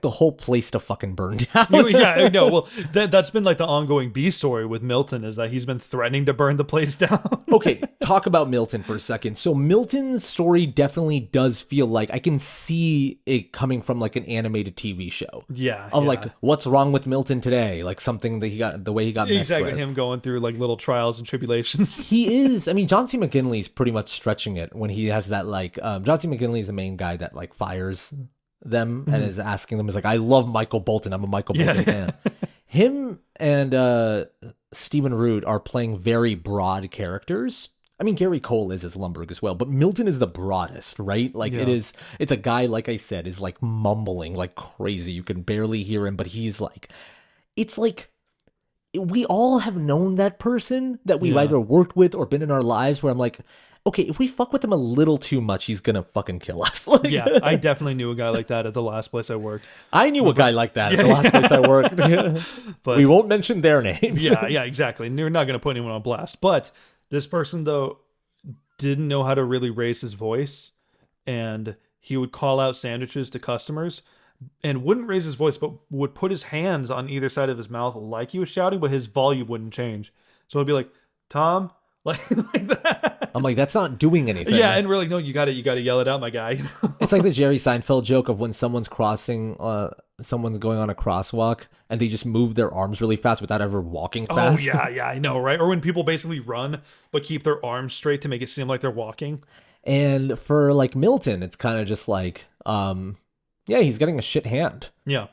the whole place to fucking burn down. Yeah, I know. Well, that's been like the ongoing B story with Milton, is that he's been threatening to burn the place down. Okay, talk about Milton for a second. So Milton's story definitely does feel like I can see it coming from like an animated TV show. Yeah. Like, what's wrong with Milton today? Like something that the way he got messed exactly with. Him going through like little trials and tribulations. He is. I mean, John C. McGinley's pretty much stretching it when he has that like John C. McGinley is the main guy that like fires them and is asking them, is like, I love Michael Bolton. I'm a Michael Bolton fan. Him and Stephen Root are playing very broad characters. I mean, Gary Cole is as Lumbergh as well, but Milton is the broadest, right? Like it's a guy, like I said, is like mumbling like crazy. You can barely hear him, but he's like, it's like, we all have known that person that we've either worked with or been in our lives where I'm like, okay, if we fuck with him a little too much, he's gonna fucking kill us. Like, yeah, I definitely knew a guy like that at the last place I worked. I knew a guy like that at the last place I worked. But we won't mention their names. Yeah, exactly. And you're not gonna put anyone on blast. But this person though didn't know how to really raise his voice, and he would call out sandwiches to customers and wouldn't raise his voice, but would put his hands on either side of his mouth like he was shouting, but his volume wouldn't change. So it'd be like, Tom, like that. I'm like, that's not doing anything. Yeah, and we're like, no, you gotta yell it out, my guy. It's like the Jerry Seinfeld joke of when someone's going on a crosswalk and they just move their arms really fast without ever walking fast. Oh yeah, I know, right? Or when people basically run but keep their arms straight to make it seem like they're walking. And for like Milton, it's kind of just like, he's getting a shit hand. Yeah.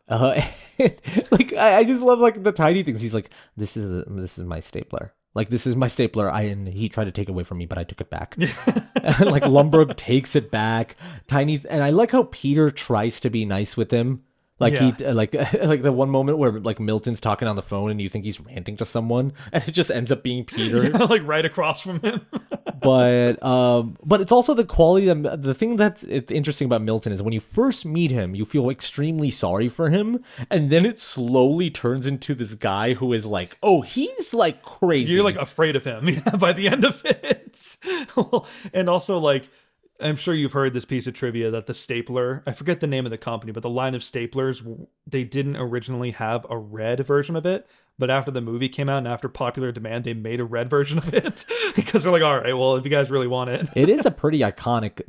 Like I just love like the tiny things. He's like, this is my stapler. Like, this is my stapler. And he tried to take it away from me, but I took it back. And like Lumbergh takes it back. And I like how Peter tries to be nice with him. Like he like the one moment where like Milton's talking on the phone and you think he's ranting to someone, and it just ends up being Peter, like right across from him. But it's also the quality. The thing that's interesting about Milton is when you first meet him, you feel extremely sorry for him, and then it slowly turns into this guy who is like, oh, he's like crazy. You're like afraid of him by the end of it. And also like, I'm sure you've heard this piece of trivia that the stapler, I forget the name of the company, but the line of staplers, they didn't originally have a red version of it. But after the movie came out and after popular demand, they made a red version of it because they're like, all right, well, if you guys really want it. It is a pretty iconic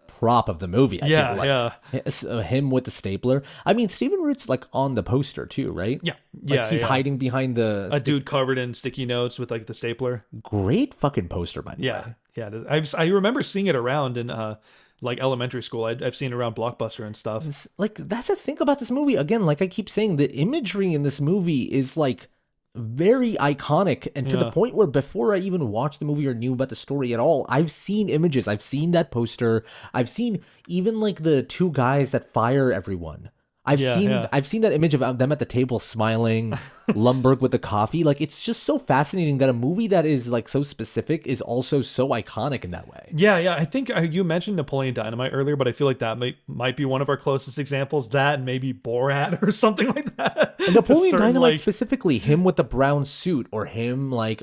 prop of the movie. I Yeah, think, him with the stapler. I mean, Stephen Root's like on the poster too, right? Yeah. He's hiding behind a dude covered in sticky notes with like the stapler. Great fucking poster, by the way. Yeah. I remember seeing it around in like elementary school. I've seen it around Blockbuster and stuff. Like, that's the thing about this movie. Again, like I keep saying, the imagery in this movie is like very iconic, and to the point where before I even watched the movie or knew about the story at all, I've seen images. I've seen that poster. I've seen even like the two guys that fire everyone. I've seen that image of them at the table smiling, Lumbergh with the coffee. Like, it's just so fascinating that a movie that is like so specific is also so iconic in that way. Yeah. I think you mentioned Napoleon Dynamite earlier, but I feel like that might be one of our closest examples. That and maybe Borat or something like that. And Napoleon Dynamite specifically, him with the brown suit, or him like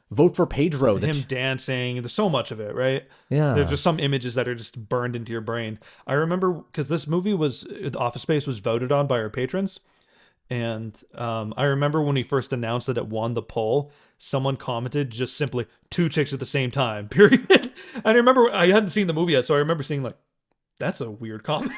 Vote for Pedro. Him dancing. There's so much of it, right? Yeah. There's just some images that are just burned into your brain. I remember because this movie Office Space was voted on by our patrons. And I remember when he first announced that it won the poll, someone commented just simply, 2 chicks at the same time, period. And I remember I hadn't seen the movie yet, so I remember seeing like, that's a weird comment.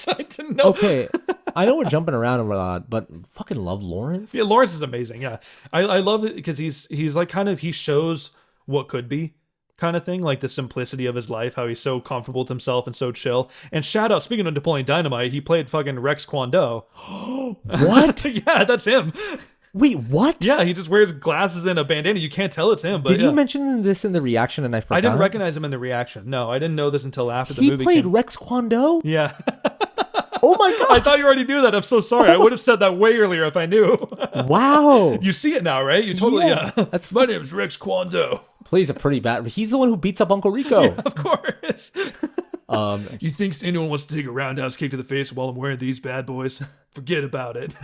I didn't know. Okay. I know we're jumping around a lot, but fucking love Lawrence. Yeah, Lawrence is amazing. Yeah. I love it because he's like he shows what could be kind of thing, like the simplicity of his life, how he's so comfortable with himself and so chill. And shout out, speaking of Napoleon Dynamite, he played fucking Rex Kwon Do. What? Yeah, that's him. Wait, what? Yeah, he just wears glasses and a bandana. You can't tell it's him. But did he mention this in the reaction and I forgot? I didn't recognize him in the reaction. No, I didn't know this until after the movie. He played Rex Kwon Do? Yeah. Oh my god! I thought you already knew that. I'm so sorry. I would have said that way earlier if I knew. Wow. You see it now, right? You totally, yeah. That's My name's Rex Kwon Do. Plays a pretty bad. He's the one who beats up Uncle Rico. Yeah, of course. You think anyone wants to take a roundhouse kick to the face while I'm wearing these bad boys? Forget about it.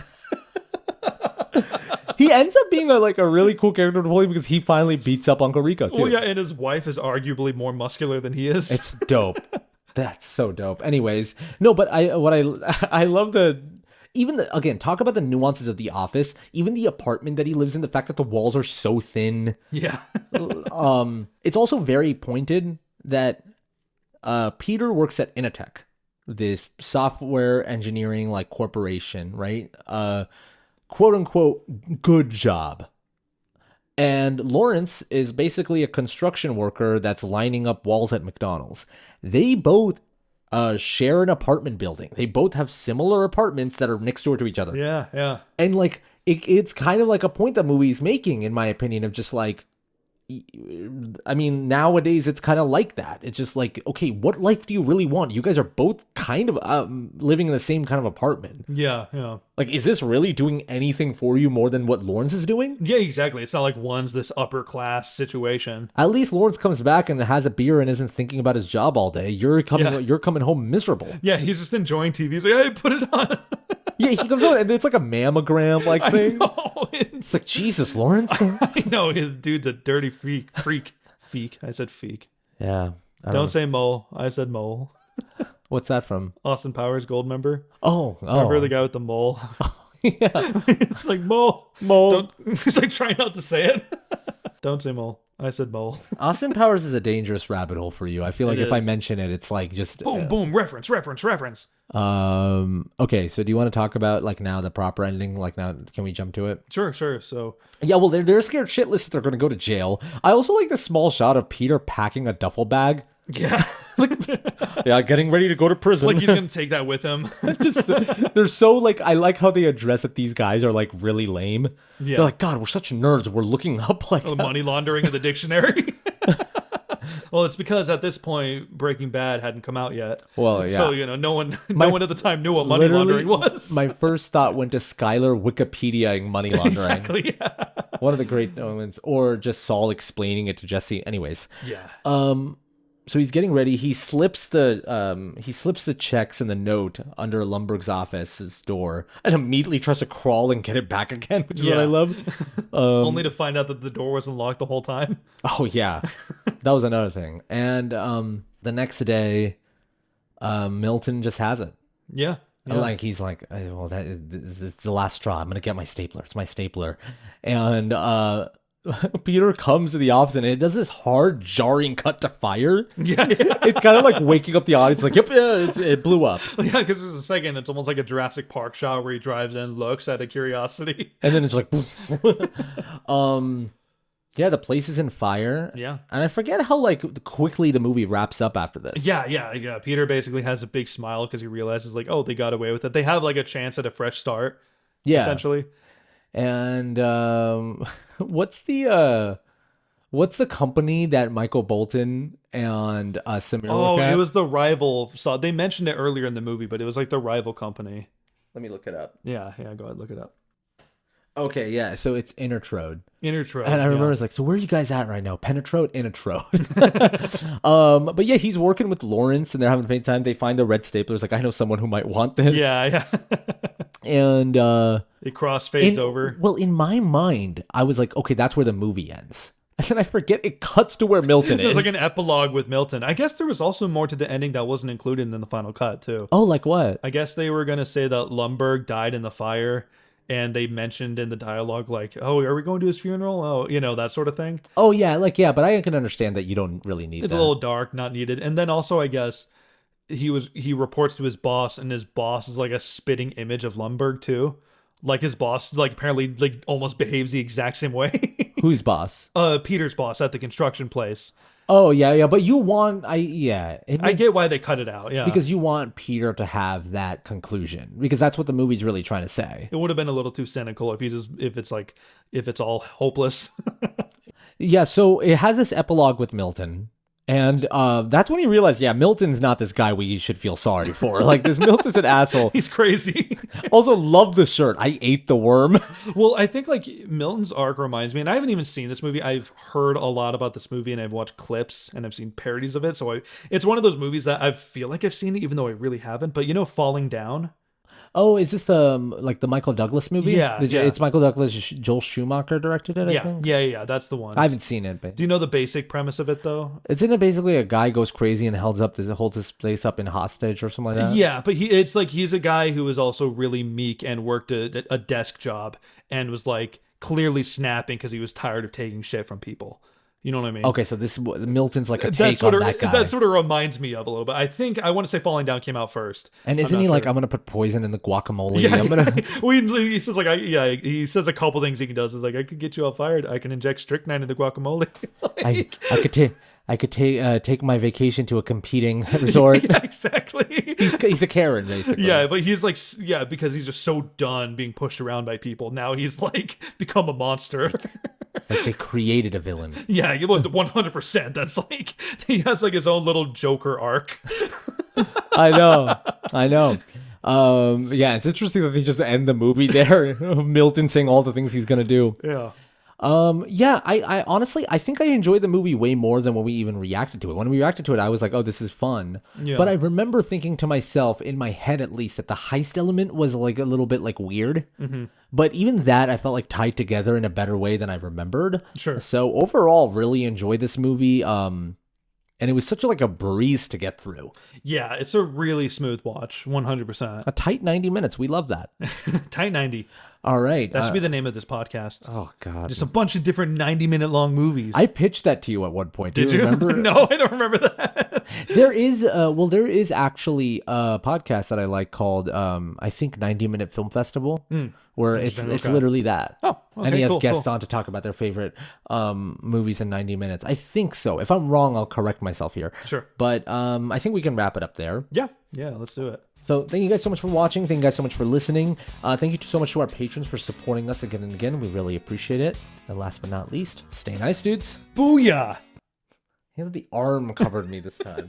He ends up being a really cool character to play because he finally beats up Uncle Rico too. Well, yeah, and his wife is arguably more muscular than he is. It's dope. That's so dope. Anyways, no, but I love again, talk about the nuances of The Office. Even the apartment that he lives in, the fact that the walls are so thin. Yeah. It's also very pointed that Peter works at Initech, this software engineering like corporation, right? Quote unquote good job. And Lawrence is basically a construction worker that's lining up walls at McDonald's. They both share an apartment building. They both have similar apartments that are next door to each other. Yeah. And like it's kind of like a point that movie's making, in my opinion, of just like, I mean, nowadays it's kind of like that. It's just like, okay, what life do you really want? You guys are both kind of living in the same kind of apartment. Yeah. Like, is this really doing anything for you more than what Lawrence is doing? Yeah, exactly. It's not like one's this upper class situation. At least Lawrence comes back and has a beer and isn't thinking about his job all day. You're coming home miserable. Yeah, he's just enjoying TV. He's like, hey, put it on. Yeah, he comes out and it's like a mammogram like thing. I know. It's like, Jesus, Lawrence. I know, his dude's a dirty freak. Feek. I said feek. Yeah. Don't say mole. I said mole. What's that from? Austin Powers, Goldmember. Oh. Remember the guy with the mole? Yeah. It's like mole. He's like trying not to say it. Don't say mole. I said mole. Austin Powers is a dangerous rabbit hole for you. I feel like if I mention it, it's like just boom, reference. Okay, so do you want to talk about like now the proper ending? Like now, can we jump to it? Sure. So yeah, well, they're scared shitless that they're going to go to jail. I also like the small shot of Peter packing a duffel bag. Yeah. Yeah, getting ready to go to prison. Like he's going to take that with him. They're so like, I like how they address that these guys are like really lame. Yeah. They're like, God, we're such nerds. We're looking up like money laundering in the dictionary. Well, it's because at this point Breaking Bad hadn't come out yet. Well, yeah. So, no one at the time knew what money laundering was. My first thought went to Skylar Wikipediaing money laundering. Exactly, yeah. One of the great moments, or just Saul explaining it to Jesse. Anyways. Yeah. So he's getting ready. He slips the checks and the note under Lumbergh's office's door and immediately tries to crawl and get it back again, which is what I love. Only to find out that the door wasn't locked the whole time. Oh yeah, that was another thing. And The next day, Milton just has it. Yeah. And, like, he's like, well, this is the last straw. I'm gonna get my stapler. It's my stapler. And Peter comes to the office and it does this hard, jarring cut to fire. Yeah. It's kind of like waking up the audience. Like, yep, it blew up. Yeah, because there's a second, it's almost like a Jurassic Park shot where he drives in, looks out of curiosity. And then it's like, yeah, the place is in fire. Yeah. And I forget how, like, quickly the movie wraps up after this. Yeah. Peter basically has a big smile because he realizes, like, oh, they got away with it. They have, like, a chance at a fresh start, essentially. And what's the company that Michael Bolton and Samir work at? It was the rival. So they mentioned it earlier in the movie, but it was like the rival company. Let me look it up. Yeah, go ahead, look it up. Okay, yeah, so it's Intertrode. Intertrode. And I remember it's like, so where are you guys at right now? Penetrode, Intertrode. But yeah, he's working with Lawrence and they're having a great time. They find the red stapler. It's like, I know someone who might want this. Yeah. And it crossfades over. Well, in my mind, I was like, okay, that's where the movie ends. And then I forget it cuts to where Milton is. There's like an epilogue with Milton. I guess there was also more to the ending that wasn't included in the final cut, too. Oh, like what? I guess they were going to say that Lumbergh died in the fire, and they mentioned in the dialogue, like, oh, are we going to his funeral? Oh, that sort of thing. Oh, yeah, but I can understand that you don't really need It's that. a little dark, not needed. And then also, I guess, he reports to his boss, and his boss is like a spitting image of Lumbergh, too. Like, his boss, like, apparently, like, almost behaves the exact same way. Whose boss? Peter's boss at the construction place. Oh, yeah, but you want... I get why they cut it out, yeah. Because you want Peter to have that conclusion. Because that's what the movie's really trying to say. It would have been a little too cynical if it's all hopeless. Yeah, so it has this epilogue with Milton. And that's when you realize, Milton's not this guy we should feel sorry for. Like, this Milton's an asshole. He's crazy. Also, love the shirt. I ate the worm. Well, I think, like, Milton's arc reminds me, and I haven't even seen this movie. I've heard a lot about this movie, and I've watched clips, and I've seen parodies of it. So it's one of those movies that I feel like I've seen it, even though I really haven't. But, Falling Down? Oh, is this the Michael Douglas movie? Yeah. It's Michael Douglas. Joel Schumacher directed it, I think? Yeah, that's the one. I haven't seen it. But... Do you know the basic premise of it, though? It's in it basically a guy goes crazy and holds his place up in hostage or something like that? Yeah, but it's like he's a guy who is also really meek and worked a desk job and was, like, clearly snapping because he was tired of taking shit from people. You know what I mean? Okay, so Milton's like a take on that guy. That sort of reminds me of a little bit. I want to say Falling Down came out first. And isn't he like, I'm gonna put poison in the guacamole? Yeah, he says like, he says a couple things he does. Is like, I could get you all fired. I can inject strychnine in the guacamole. I could take my vacation to a competing resort. Yeah, exactly. He's a Karen, basically. Yeah, but he's like, because he's just so done being pushed around by people. Now he's like become a monster. It's like they created a villain. Yeah, you look 100%. That's like, he has like his own little Joker arc. I know. It's interesting that they just end the movie there. Milton saying all the things he's gonna do. Yeah. I honestly, I think I enjoyed the movie way more than when we even reacted to it. When we reacted to it, I was like, oh, this is fun. Yeah. But I remember thinking to myself, in my head at least, that the heist element was like a little bit like weird. Mm-hmm. But even that, I felt like tied together in a better way than I remembered. Sure. So overall, really enjoyed this movie. And it was such a breeze to get through. Yeah, it's a really smooth watch, 100%. A tight 90 minutes. We love that. Tight 90. All right. That should be the name of this podcast. Oh, God. Just a bunch of different 90-minute long movies. I pitched that to you at one point. Did you remember? No, I don't remember that. There is actually a podcast that I like called, I think, 90-Minute Film Festival, where it's literally that. Oh, okay, and he has guests on to talk about their favorite movies in 90 minutes. I think so. If I'm wrong, I'll correct myself here. Sure. But I think we can wrap it up there. Yeah, let's do it. So thank you guys so much for watching. Thank you guys so much for listening. Thank you so much to our patrons for supporting us again and again. We really appreciate it. And last but not least, stay nice, dudes. Booyah! The arm covered me this time.